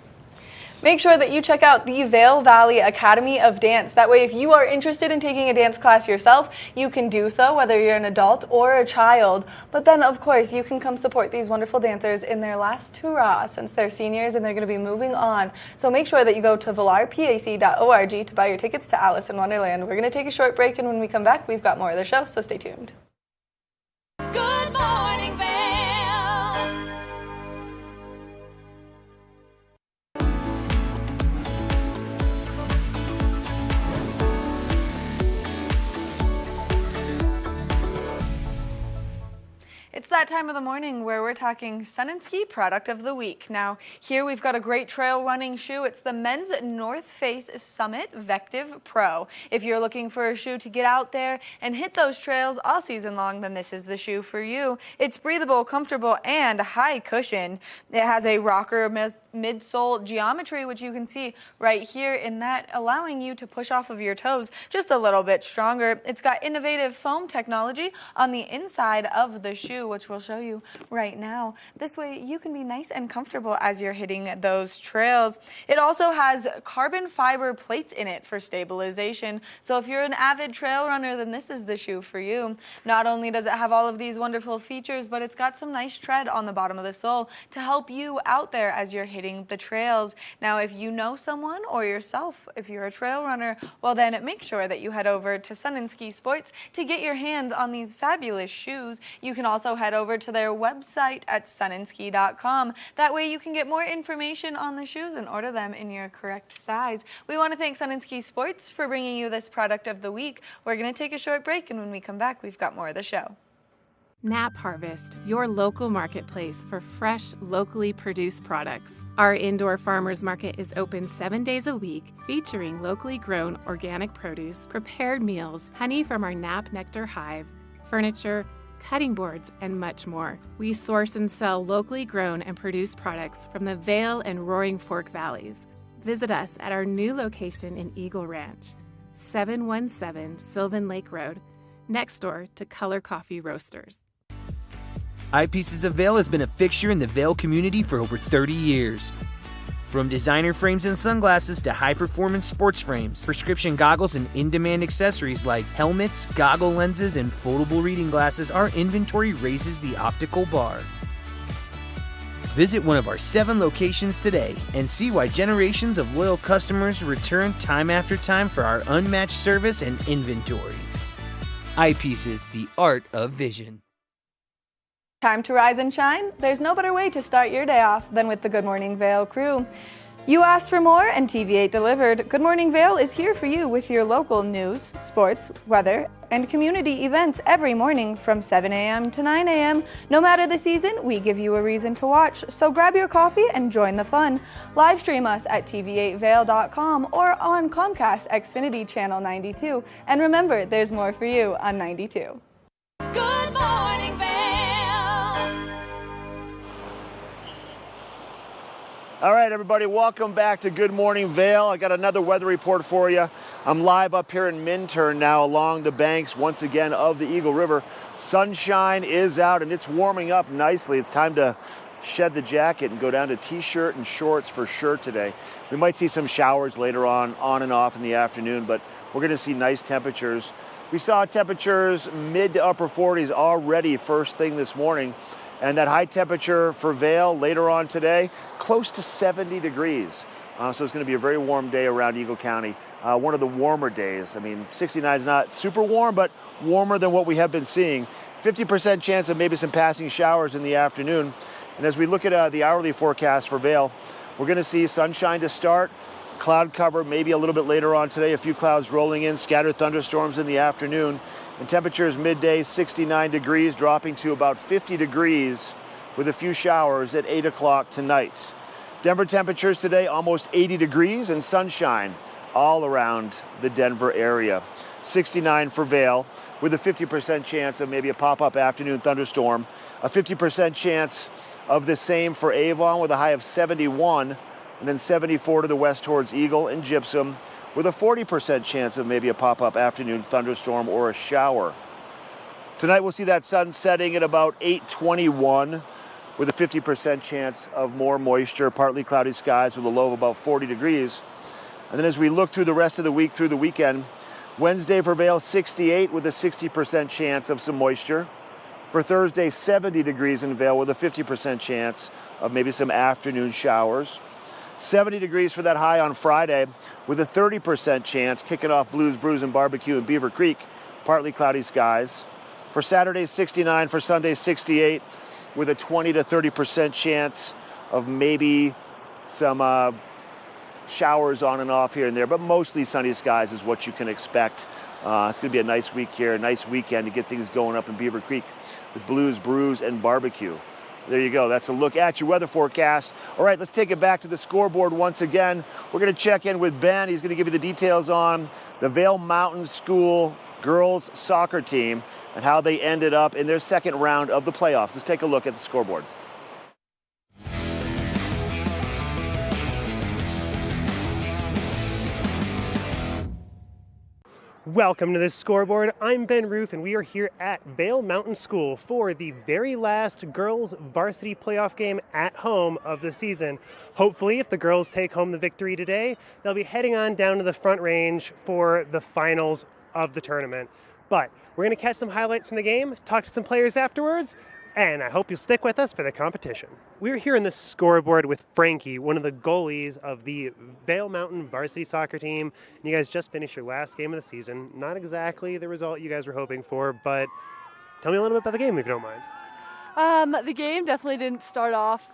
Make sure that you check out the Vail Valley Academy of Dance. That way, if you are interested in taking a dance class yourself, you can do so, whether you're an adult or a child. But then, of course, you can come support these wonderful dancers in their last hurrah, since they're seniors and they're going to be moving on. So make sure that you go to valarpac.org to buy your tickets to Alice in Wonderland. We're going to take a short break, and when we come back, we've got more of the show, so stay tuned. Good morning, Vail. It's that time of the morning where we're talking Sun and Ski Product of the Week. Now, here we've got a great trail running shoe. It's the men's North Face Summit Vective Pro. If you're looking for a shoe to get out there and hit those trails all season long, then this is the shoe for you. It's breathable, comfortable, and high cushion. It has a rocker midsole geometry, which you can see right here in that, allowing you to push off of your toes just a little bit stronger. It's got innovative foam technology on the inside of the shoe, which we'll show you right now. This way you can be nice and comfortable as you're hitting those trails. It also has carbon fiber plates in it for stabilization. So if you're an avid trail runner, then this is the shoe for you. Not only does it have all of these wonderful features, but it's got some nice tread on the bottom of the sole to help you out there as you're hitting the trails. Now, if you know someone or yourself, if you're a trail runner, well then make sure that you head over to Sun & Ski Sports to get your hands on these fabulous shoes. You can also head over to their website at sunandski.com. That way you can get more information on the shoes and order them in your correct size. We want to thank Sun & Ski Sports for bringing you this product of the week. We're going to take a short break, and when we come back, we've got more of the show. Knapp Harvest, your local marketplace for fresh, locally produced products. Our indoor farmers market is open 7 days a week, featuring locally grown organic produce, prepared meals, honey from our Knapp Nectar hive, furniture, cutting boards, and much more. We source and sell locally grown and produced products from the Vail and Roaring Fork valleys. Visit us at our new location in Eagle Ranch, 717 Sylvan Lake Road, next door to Color Coffee Roasters. Eyepieces of Vail has been a fixture in the Vail community for over 30 years. From designer frames and sunglasses to high-performance sports frames, prescription goggles, and in-demand accessories like helmets, goggle lenses, and foldable reading glasses, our inventory raises the optical bar. Visit one of our 7 locations today and see why generations of loyal customers return time after time for our unmatched service and inventory. Eyepieces, the art of vision. Time to rise and shine? There's no better way to start your day off than with the Good Morning Vail crew. You asked for more and TV8 delivered. Good Morning Vail is here for you with your local news, sports, weather, and community events every morning from 7 a.m. to 9 a.m. No matter the season, we give you a reason to watch, so grab your coffee and join the fun. Live stream us at tv8vail.com or on Comcast Xfinity Channel 92. And remember, there's more for you on 92. Good morning, Vail. All right, everybody, welcome back to Good Morning Vail. I got another weather report for you. I'm live up here in Minturn now along the banks once again of the Eagle River. Sunshine is out and it's warming up nicely. It's time to shed the jacket and go down to t-shirt and shorts for sure today. We might see some showers later on and off in the afternoon, but we're going to see nice temperatures. We saw temperatures mid to upper 40s already first thing this morning. And that high temperature for Vail later on today, close to 70 degrees. So it's going to be a very warm day around Eagle County. One of the warmer days. I mean, 69 is not super warm, but warmer than what we have been seeing. 50% chance of maybe some passing showers in the afternoon. And as we look at the hourly forecast for Vail, we're going to see sunshine to start, cloud cover maybe a little bit later on today, a few clouds rolling in, scattered thunderstorms in the afternoon. And temperatures midday 69 degrees, dropping to about 50 degrees with a few showers at 8 o'clock tonight. Denver temperatures today almost 80 degrees and sunshine all around the Denver area. 69 for Vail with a 50% chance of maybe a pop-up afternoon thunderstorm. A 50% chance of the same for Avon with a high of 71, and then 74 to the west towards Eagle and Gypsum, with a 40% chance of maybe a pop-up afternoon thunderstorm or a shower. Tonight we'll see that sun setting at about 8:21 with a 50% chance of more moisture, partly cloudy skies with a low of about 40 degrees. And then as we look through the rest of the week, through the weekend, Wednesday for Vail 68 with a 60% chance of some moisture. For Thursday 70 degrees in Vail with a 50% chance of maybe some afternoon showers. 70 degrees for that high on Friday with a 30% chance, kicking off Blues, Brews, and Barbecue in Beaver Creek, partly cloudy skies. For Saturday, 69. For Sunday, 68 with a 20 to 30% chance of maybe some showers on and off here and there, but mostly sunny skies is what you can expect. It's going to be a nice week here, a nice weekend to get things going up in Beaver Creek with Blues, Brews, and Barbecue. There you go. That's a look at your weather forecast. All right, let's take it back to the scoreboard once again. We're going to check in with Ben. He's going to give you the details on the Vail Mountain School girls soccer team and how they ended up in their second round of the playoffs. Let's take a look at the scoreboard. Welcome to the scoreboard. I'm Ben Roof, and we are here at Vail Mountain School for the very last girls varsity playoff game at home of the season. Hopefully, if the girls take home the victory today, they'll be heading on down to the Front Range for the finals of the tournament. But we're going to catch some highlights from the game, talk to some players afterwards, and I hope you'll stick with us for the competition. We're here in the scoreboard with Frankie, one of the goalies of the Vail Mountain varsity soccer team. And you guys just finished your last game of the season. Not exactly the result you guys were hoping for, but tell me a little bit about the game if you don't mind. The game definitely didn't start off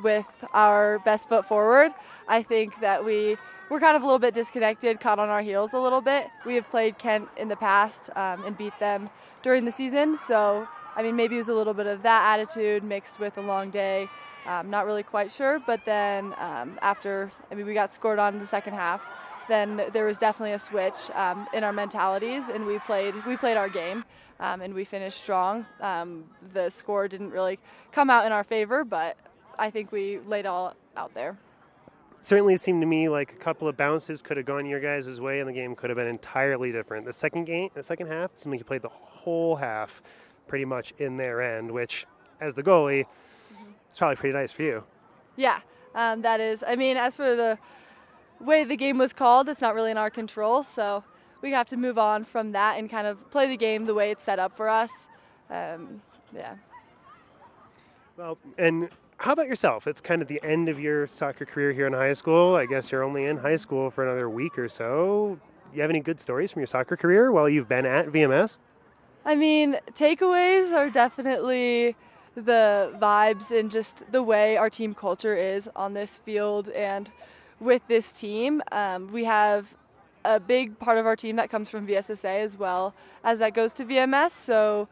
with our best foot forward. I think that we were kind of a little bit disconnected, caught on our heels a little bit. We have played Kent in the past and beat them during the season, so I mean, maybe it was a little bit of that attitude mixed with a long day. Not really quite sure, but then we got scored on in the second half. Then there was definitely a switch in our mentalities, and we played our game, and we finished strong. The score didn't really come out in our favor, but I think we laid all out there. Certainly it seemed to me like a couple of bounces could have gone your guys' way, and the game could have been entirely different. The second half, it seemed like you played the whole half pretty much in their end, which, as the goalie, it's probably pretty nice for you. Yeah, that is. I mean, as for the way the game was called, it's not really in our control, so we have to move on from that and kind of play the game the way it's set up for us. Yeah. Well, and how about yourself? It's kind of the end of your soccer career here in high school. I guess you're only in high school for another week or so. You have any good stories from your soccer career while you've been at VMS? I mean, takeaways are definitely the vibes and just the way our team culture is on this field and with this team. We have a big part of our team that comes from VSSA as well as that goes to VMS. So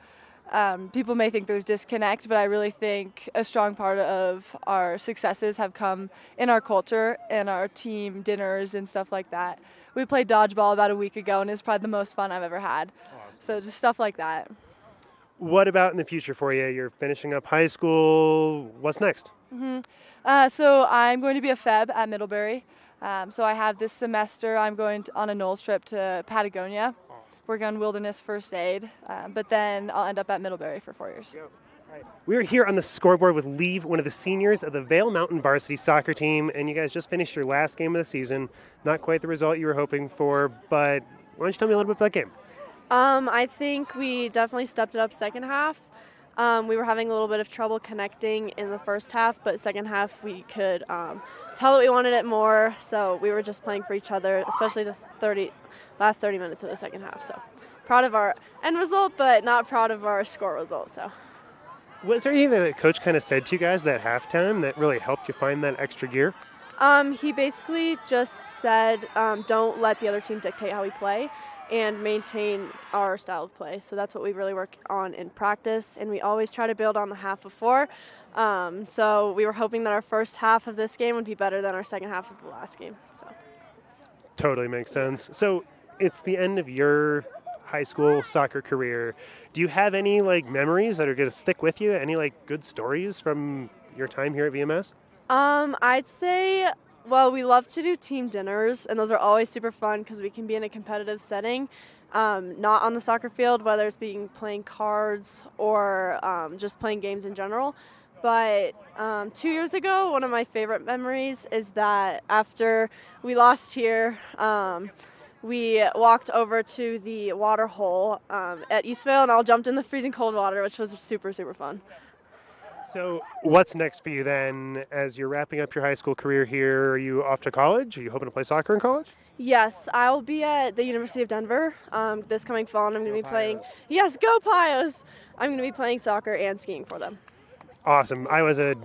people may think there's disconnect, but I really think a strong part of our successes have come in our culture and our team dinners and stuff like that. We played dodgeball about a week ago, and it's probably the most fun I've ever had. Awesome. So just stuff like that. What about in the future for you? You're finishing up high school. What's next? So I'm going to be a Feb at Middlebury. So I have this semester, I'm going on a Knowles trip to Patagonia, work on wilderness first aid, but then I'll end up at Middlebury for 4 years. We're here on the scoreboard with Leave, one of the seniors of the Vail Mountain varsity soccer team, and you guys just finished your last game of the season. Not quite the result you were hoping for, but why don't you tell me a little bit about that game? I think we definitely stepped it up second half. We were having a little bit of trouble connecting in the first half, but second half we could tell that we wanted it more, so we were just playing for each other, especially the last 30 minutes of the second half. So proud of our end result, but not proud of our score result. So. Was there anything that Coach kind of said to you guys at halftime that really helped you find that extra gear? He basically just said, don't let the other team dictate how we play and maintain our style of play. So that's what we really work on in practice, and we always try to build on the half before. So we were hoping that our first half of this game would be better than our second half of the last game. So. Totally makes sense. So it's the end of your high school soccer career. Do you have any memories that are going to stick with you? Any good stories from your time here at VMS? I'd say, well, we love to do team dinners, and those are always super fun because we can be in a competitive setting, not on the soccer field, whether it's playing cards or just playing games in general. But 2 years ago, one of my favorite memories is that after we lost here, we walked over to the water hole at Eastvale, and all jumped in the freezing cold water, which was super, super fun. So what's next for you then as you're wrapping up your high school career here? Are you off to college? Are you hoping to play soccer in college? Yes, I'll be at the University of Denver this coming fall, and I'm going to be playing. Yes, go Pios! I'm going to be playing soccer and skiing for them. Awesome. I was a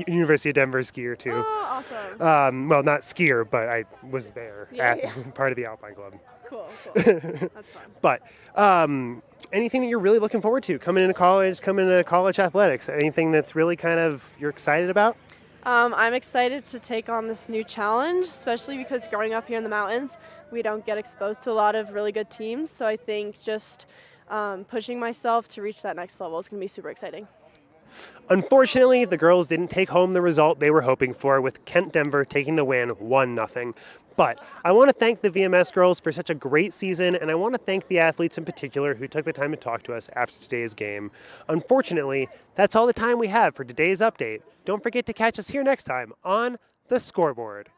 University of Denver skier too. Oh, awesome. Well, not skier, but I was there part of the Alpine Club. Cool. That's fun. But anything that you're really looking forward to coming into college athletics? Anything that's really kind of you're excited about? I'm excited to take on this new challenge, especially because growing up here in the mountains, we don't get exposed to a lot of really good teams. So I think just pushing myself to reach that next level is going to be super exciting. Unfortunately, the girls didn't take home the result they were hoping for, with Kent Denver taking the win 1-0. But I want to thank the VMS girls for such a great season, and I want to thank the athletes in particular who took the time to talk to us after today's game. Unfortunately, that's all the time we have for today's update. Don't forget to catch us here next time on The Scoreboard.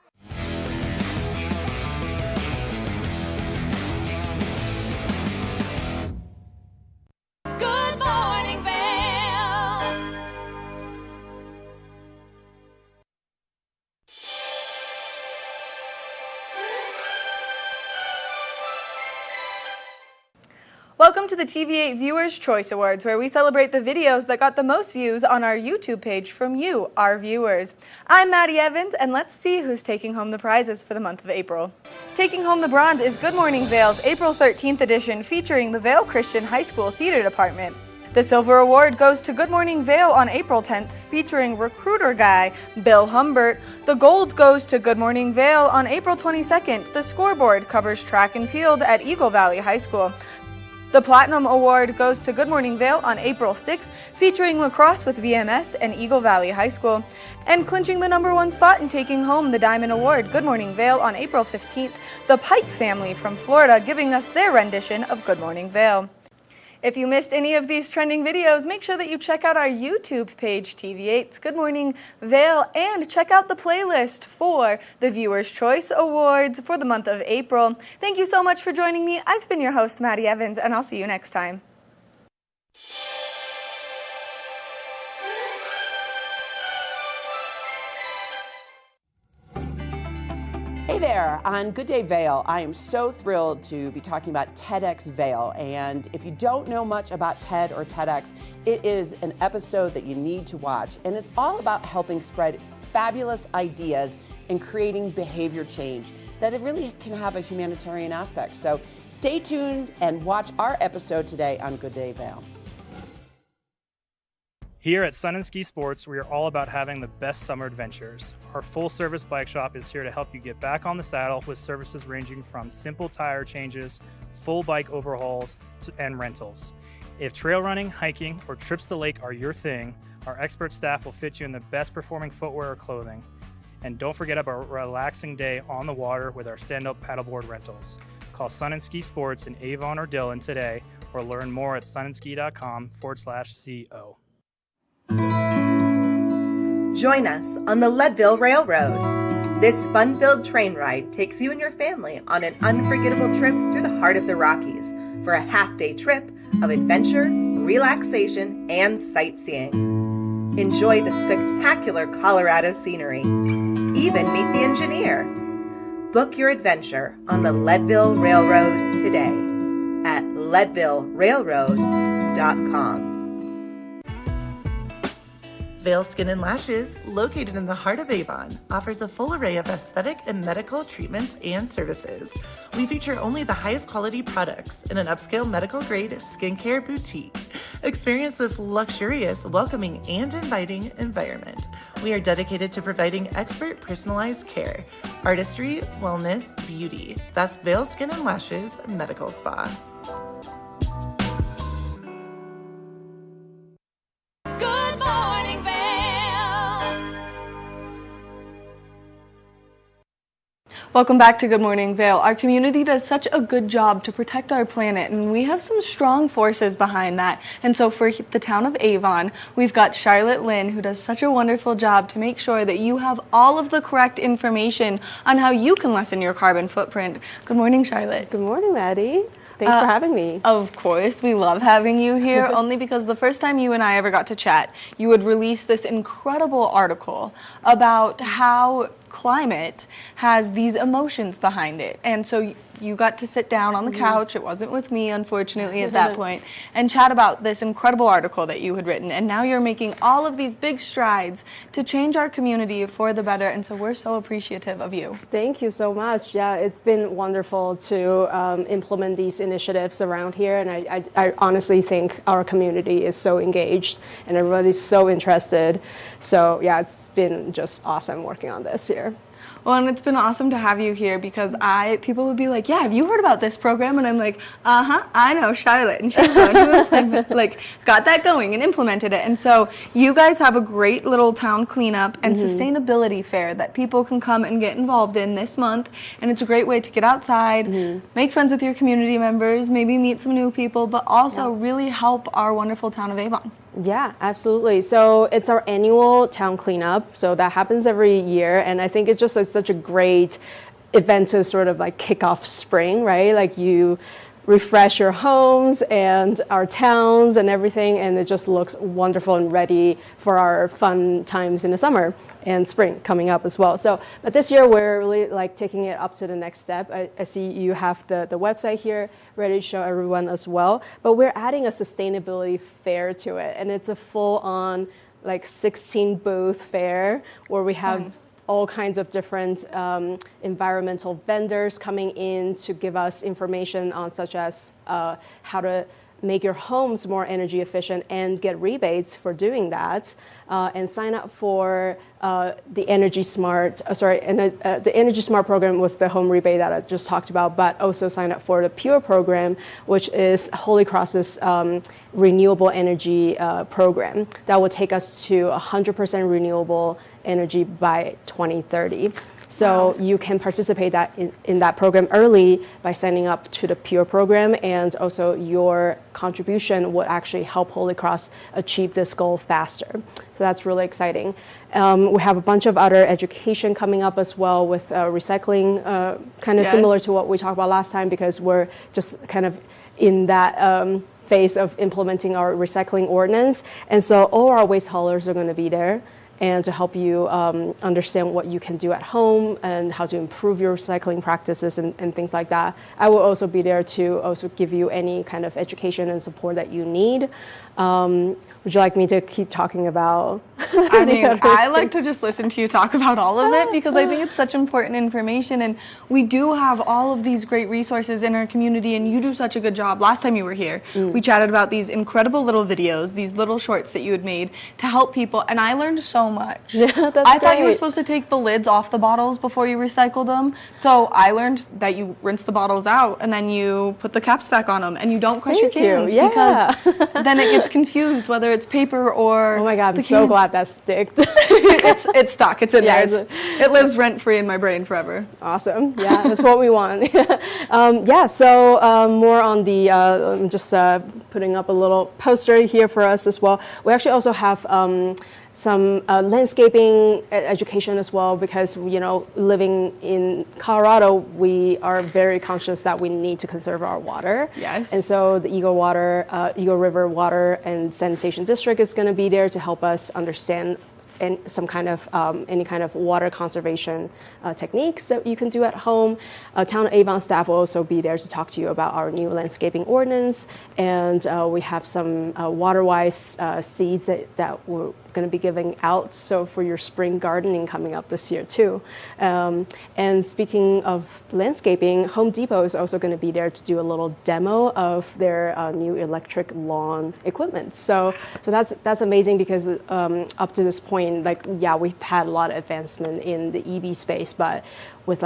Good morning, Vail. Welcome to the TV8 Viewers' Choice Awards, where we celebrate the videos that got the most views on our YouTube page from you, our viewers. I'm Maddie Evans, and let's see who's taking home the prizes for the month of April. Taking home the bronze is Good Morning Vail's April 13th edition, featuring the Vail Christian High School Theater Department. The silver award goes to Good Morning Vail on April 10th, featuring recruiter guy Bill Humbert. The gold goes to Good Morning Vail on April 22nd. The scoreboard covers track and field at Eagle Valley High School. The Platinum Award goes to Good Morning Vail on April 6th, featuring lacrosse with VMS and Eagle Valley High School. And clinching the #1 spot and taking home the Diamond Award, Good Morning Vail on April 15th, the Pike family from Florida giving us their rendition of Good Morning Vail. If you missed any of these trending videos, make sure that you check out our YouTube page, TV8's Good Morning Vail, and check out the playlist for the Viewers' Choice Awards for the month of April. Thank you so much for joining me. I've been your host, Maddie Evans, and I'll see you next time. Hey there, on Good Day Vail, I am so thrilled to be talking about TEDx Vail. And if you don't know much about TED or TEDx, it is an episode that you need to watch. And it's all about helping spread fabulous ideas and creating behavior change that it really can have a humanitarian aspect. So stay tuned and watch our episode today on Good Day Vail. Here at Sun and Ski Sports, we are all about having the best summer adventures. Our full-service bike shop is here to help you get back on the saddle with services ranging from simple tire changes, full bike overhauls, and rentals. If trail running, hiking, or trips to the lake are your thing, our expert staff will fit you in the best performing footwear or clothing. And don't forget about a relaxing day on the water with our stand-up paddleboard rentals. Call Sun and Ski Sports in Avon or Dillon today, or learn more at sunandski.com/CO. Join us on the Leadville Railroad. This fun-filled train ride takes you and your family on an unforgettable trip through the heart of the Rockies for a half-day trip of adventure, relaxation, and sightseeing. Enjoy the spectacular Colorado scenery. Even meet the engineer. Book your adventure on the Leadville Railroad today at leadvillerailroad.com. Vail Skin and Lashes, located in the heart of Avon, offers a full array of aesthetic and medical treatments and services. We feature only the highest quality products in an upscale medical-grade skincare boutique. Experience this luxurious, welcoming, and inviting environment. We are dedicated to providing expert personalized care, artistry, wellness, beauty. That's Vail Skin and Lashes Medical Spa. Welcome back to Good Morning Vail. Our community does such a good job to protect our planet, and we have some strong forces behind that. And so for the town of Avon, we've got Charlotte Lynn, who does such a wonderful job to make sure that you have all of the correct information on how you can lessen your carbon footprint. Good morning, Charlotte. Good morning, Maddie. Thanks for having me. Of course, we love having you here, only because the first time you and I ever got to chat, you would release this incredible article about how climate has these emotions behind it. And so you got to sit down on the couch, it wasn't with me, unfortunately, at that point, and chat about this incredible article that you had written. And now you're making all of these big strides to change our community for the better. And so we're so appreciative of you. Thank you so much. Yeah, it's been wonderful to implement these initiatives around here. And I honestly think our community is so engaged and everybody's so interested. So yeah, it's been just awesome working on this here. Well, and it's been awesome to have you here because people would be like, yeah, have you heard about this program? And I'm like, I know Charlotte, and she's the one who like got that going and implemented it. And so you guys have a great little town cleanup and sustainability fair that people can come and get involved in this month. And it's a great way to get outside, make friends with your community members, maybe meet some new people, but also really help our wonderful town of Avon. Yeah, absolutely. So it's our annual town cleanup. So that happens every year. And I think it's just such a great event to sort of like kick off spring, right? Like you refresh your homes and our towns and everything. And it just looks wonderful and ready for our fun times in the summer and spring coming up as well. So, but this year we're really like taking it up to the next step. I see you have the website here ready to show everyone as well, but we're adding a sustainability fair to it. And it's a full on like 16 booth fair where we have all kinds of different environmental vendors coming in to give us information on such as how to make your homes more energy efficient and get rebates for doing that, and sign up for the Energy Smart. The Energy Smart program was the home rebate that I just talked about, but also sign up for the Pure program, which is Holy Cross's renewable energy program that will take us to 100% renewable energy by 2030. So you can participate in that program early by signing up to the Pure program, and also your contribution would actually help Holy Cross achieve this goal faster. So that's really exciting. We have a bunch of other education coming up as well with recycling, kind of similar to what we talked about last time, because we're just kind of in that phase of implementing our recycling ordinance. And so all our waste haulers are going to be there, and to help you understand what you can do at home and how to improve your recycling practices and things like that. I will also be there to also give you any kind of education and support that you need. Would you like me to keep talking about? I mean, I like to just listen to you talk about all of it because I think it's such important information, and we do have all of these great resources in our community, and you do such a good job. Last time you were here, we chatted about these incredible little videos, these little shorts that you had made to help people, and I learned so much. I thought you were supposed to take the lids off the bottles before you recycled them, so I learned that you rinse the bottles out and then you put the caps back on them, and you don't crush your cans because then it gets confused whether it's paper or oh my god, I'm so glad that sticked. it's stuck. It's in there. It lives rent free in my brain forever. Awesome. Yeah, that's what we want. So more on the I'm just putting up a little poster here for us as well. We actually also have some landscaping education as well, because living in Colorado, we are very conscious that we need to conserve our water. Yes. And so the Eagle River Water and Sanitation District is going to be there to help us understand and some kind of any kind of water conservation techniques that you can do at home. Town of Avon staff will also be there to talk to you about our new landscaping ordinance, and we have some water-wise seeds that we're going to be giving out, so for your spring gardening coming up this year too. And speaking of landscaping, Home Depot is also going to be there to do a little demo of their new electric lawn equipment. So that's amazing, because up to this point, we've had a lot of advancement in the EV space, but with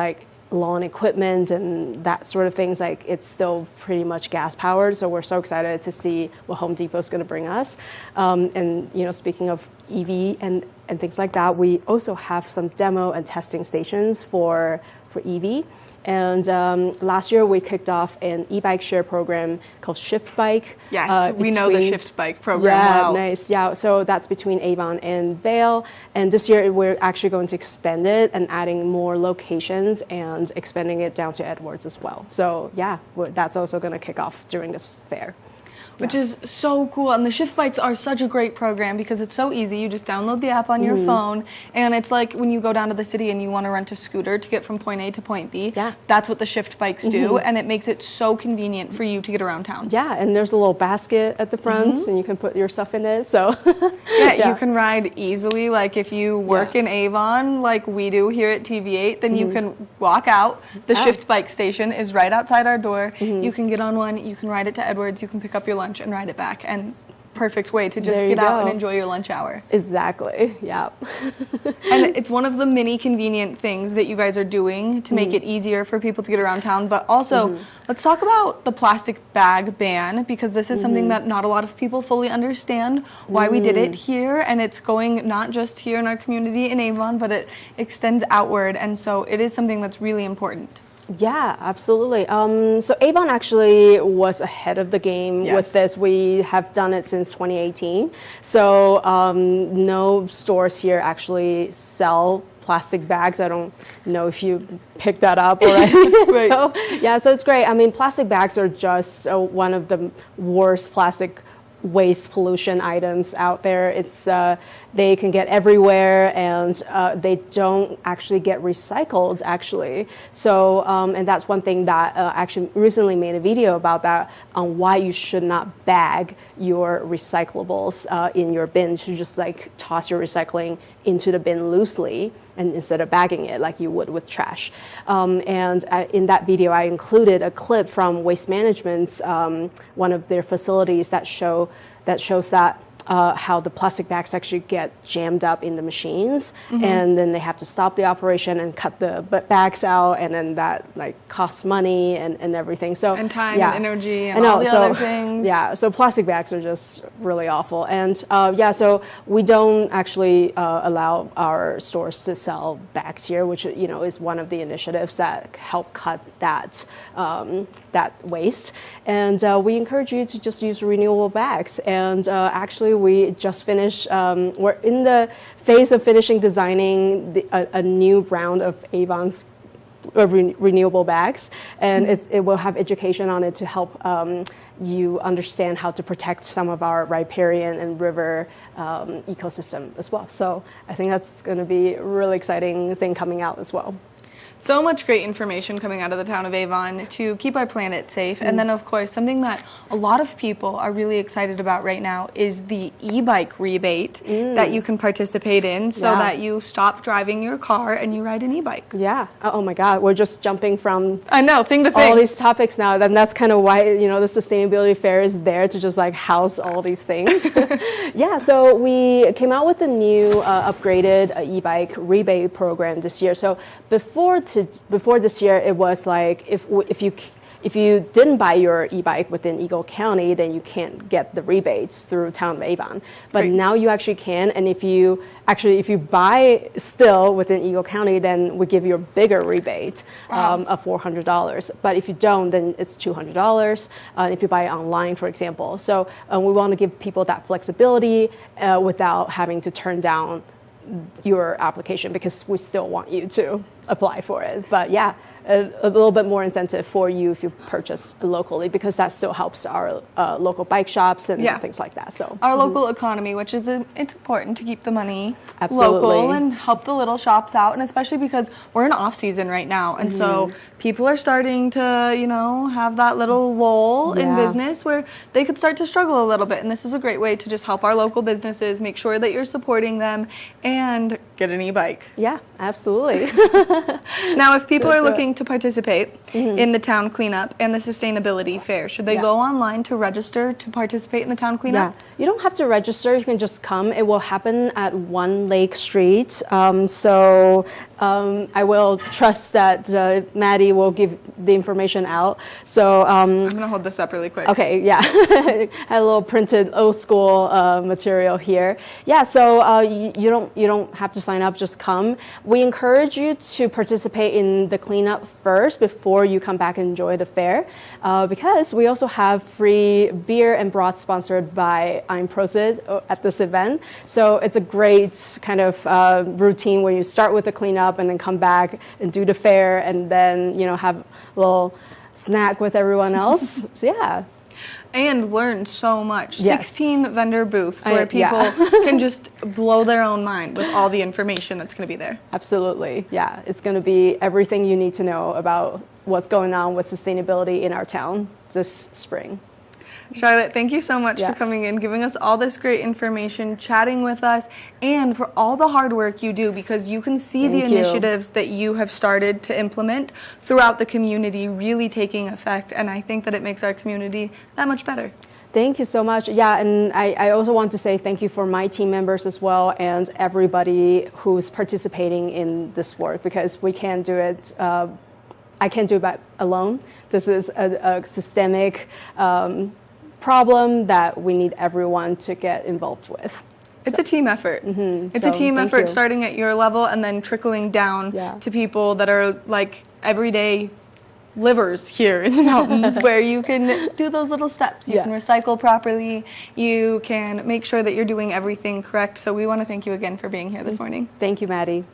lawn equipment and that sort of things, it's still pretty much gas powered. So we're so excited to see what Home Depot is going to bring us. And speaking of EV and things like that, we also have some demo and testing stations for EV. And last year we kicked off an e-bike share program called Shift Bike. Yes, we know the Shift Bike program well. Nice. Yeah, so that's between Avon and Vail. And this year we're actually going to expand it and adding more locations and expanding it down to Edwards as well. So that's also going to kick off during this fair. Which is so cool. And the Shift Bikes are such a great program because it's so easy. You just download the app on your phone, and it's like when you go down to the city and you want to rent a scooter to get from point A to point B. Yeah. That's what the Shift Bikes do, and it makes it so convenient for you to get around town. Yeah, and there's a little basket at the front, and you can put your stuff in it. So you can ride easily. Like if you work in Avon, like we do here at TV8, then you can walk out. The Shift Bike station is right outside our door. You can get on one. You can ride it to Edwards. You can pick up your lunch and ride it back, and perfect way to just get out and enjoy your lunch hour. Exactly, yeah. And it's one of the many convenient things that you guys are doing to make it easier for people to get around town. But also, let's talk about the plastic bag ban, because this is something that not a lot of people fully understand why we did it here. And it's going not just here in our community in Avon, but it extends outward. And so it is something that's really important. Yeah, absolutely. So Avon actually was ahead of the game with this. We have done it since 2018. So no stores here actually sell plastic bags. I don't know if you picked that up already. Right. So yeah, so it's great. I mean, plastic bags are just one of the worst plastic waste pollution items out there. It's they can get everywhere, and they don't actually get recycled actually. So and that's one thing that actually recently made a video about that, on why you should not bag your recyclables in your bin. You should just like toss your recycling into the bin loosely, and instead of bagging it like you would with trash. And in that video, I included a clip from Waste Management's one of their facilities that shows that how the plastic bags actually get jammed up in the machines, and then they have to stop the operation and cut the bags out, and then that like costs money and everything. So and time and energy and all the other things. Yeah, so plastic bags are just really awful. And so we don't actually allow our stores to sell bags here, which is one of the initiatives that help cut that waste. And we encourage you to just use renewable bags. And actually, we just finished, we're in the phase of finishing designing a new round of Avon's renewable bags. And it will have education on it to help you understand how to protect some of our riparian and river ecosystem as well. So I think that's going to be a really exciting thing coming out as well. So much great information coming out of the town of Avon to keep our planet safe. And then, of course, something that a lot of people are really excited about right now is the e-bike rebate that you can participate in, so that you stop driving your car and you ride an e-bike. Yeah. Oh my God. We're just jumping from thing to thing. All these topics now. Then that's kind of why the sustainability fair is there, to just like house all these things. Yeah. So we came out with a new upgraded e-bike rebate program this year. So before this year, it was like if you didn't buy your e-bike within Eagle County, then you can't get the rebates through Town of Avon. But now you actually can, and if you buy still within Eagle County, then we give you a bigger rebate of $400. But if you don't, then it's $200. If you buy it online, for example. So we want to give people that flexibility without having to turn down your application, because we still want you to apply for it. But yeah, a little bit more incentive for you if you purchase locally, because that still helps our local bike shops and things like that. So our local economy, which is it's important to keep the money Absolutely. Local and help the little shops out, and especially because we're in off season right now, and so people are starting to have that little lull in business where they could start to struggle a little bit, and this is a great way to just help our local businesses, make sure that you're supporting them, and get an e-bike. Yeah, absolutely. Now, if people are looking to participate in the town cleanup and the sustainability fair, should they go online to register to participate in the town cleanup? Yeah, you don't have to register. You can just come. It will happen at One Lake Street. So I will trust that Maddie will give the information out. So I'm going to hold this up really quick. Okay, yeah. Had a little printed old school material here. Yeah, so you don't have to sign up, just come. We encourage you to participate in the cleanup first before you come back and enjoy the fair, because we also have free beer and broth sponsored by I'm Prosid at this event. So it's a great kind of routine where you start with the cleanup and then come back and do the fair, and then have a little snack with everyone else. So yeah. And learn so much. 16 vendor booths where people can just blow their own mind with all the information that's going to be there. Absolutely. Yeah. It's going to be everything you need to know about what's going on with sustainability in our town this spring. Charlotte, thank you so much for coming in, giving us all this great information, chatting with us, and for all the hard work you do, because you can see the initiatives that you have started to implement throughout the community really taking effect, and I think that it makes our community that much better. Thank you so much. Yeah, and I also want to say thank you for my team members as well and everybody who's participating in this work, because we can't do it. I can't do it alone. This is a systemic problem that we need everyone to get involved with. It's a team effort. It's a team effort starting at your level and then trickling down to people that are like everyday livers here in the mountains where you can do those little steps. You can recycle properly. You can make sure that you're doing everything correct. So we want to thank you again for being here this morning. Thank you, Maddie.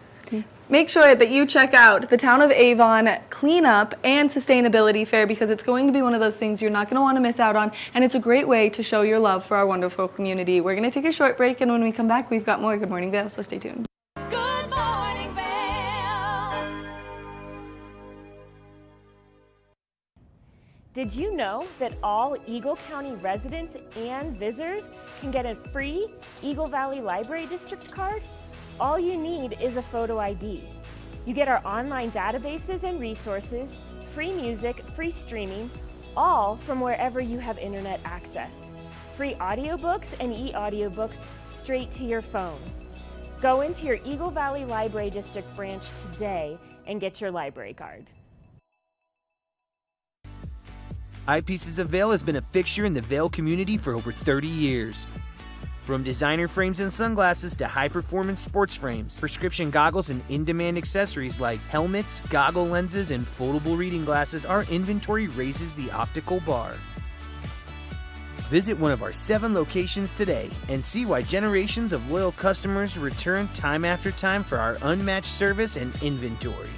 Make sure that you check out the Town of Avon Cleanup and Sustainability Fair, because it's going to be one of those things you're not going to want to miss out on, and it's a great way to show your love for our wonderful community. We're going to take a short break, and when we come back, we've got more Good Morning Vail, so stay tuned. Good morning, Vail. Did you know that all Eagle County residents and visitors can get a free Eagle Valley Library District card? All you need is a photo ID. You get our online databases and resources, free music, free streaming, all from wherever you have internet access. Free audiobooks and e-audiobooks straight to your phone. Go into your Eagle Valley Library District branch today and get your library card. Eyepieces of Vail has been a fixture in the Vail community for over 30 years. From designer frames and sunglasses to high-performance sports frames, prescription goggles, and in-demand accessories like helmets, goggle lenses, and foldable reading glasses, our inventory raises the optical bar. Visit one of our 7 locations today and see why generations of loyal customers return time after time for our unmatched service and inventory.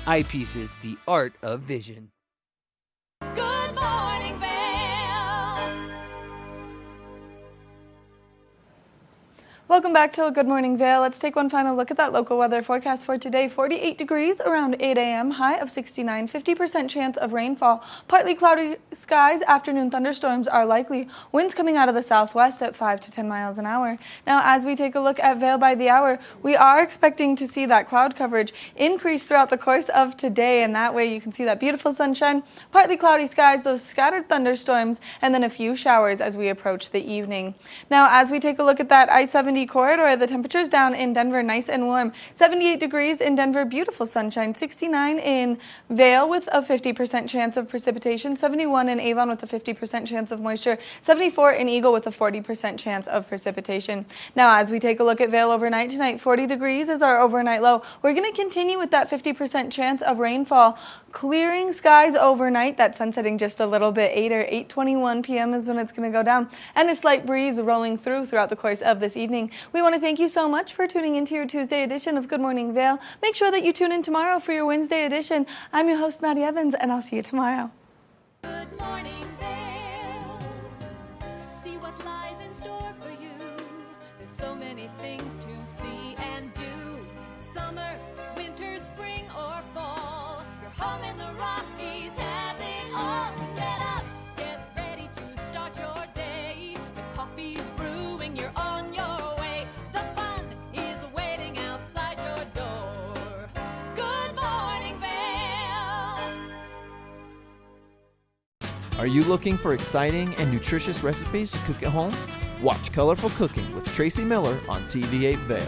Eyepieces, the art of vision. Good morning, Vail. Welcome back to Good Morning Vail. Let's take one final look at that local weather forecast for today. 48 degrees around 8 a.m., high of 69, 50% chance of rainfall. Partly cloudy skies, afternoon thunderstorms are likely. Winds coming out of the southwest at 5 to 10 miles an hour. Now, as we take a look at Vail by the hour, we are expecting to see that cloud coverage increase throughout the course of today, and that way you can see that beautiful sunshine, partly cloudy skies, those scattered thunderstorms, and then a few showers as we approach the evening. Now, as we take a look at that I-70 corridor, the temperatures down in Denver nice and warm. 78 degrees in Denver, beautiful sunshine. 69 in Vail with a 50% chance of precipitation. 71 in Avon with a 50% chance of moisture. 74 in Eagle with a 40% chance of precipitation. Now, as we take a look at Vail overnight tonight, 40 degrees is our overnight low. We're going to continue with that 50% chance of rainfall. Clearing skies overnight. That sun setting just a little bit 8:21 p.m. is when it's going to go down, and a slight breeze rolling throughout the course of this evening. We want to thank you so much for tuning into your Tuesday edition of Good Morning Vail. Make sure that you tune in tomorrow for your Wednesday edition. I'm your host, Maddie Evans, and I'll see you tomorrow. Good morning, Vail. See what lies in store for you. There's so many things to see and do. Summer, winter, spring, or fall. Your home in the Rockies has it all. So get up, get ready to start your day. The coffee's brewing, you're on your way. The fun is waiting outside your door. Good morning, Vail. Are you looking for exciting and nutritious recipes to cook at home? Watch Colorful Cooking with Tracy Miller on TV8 Vail.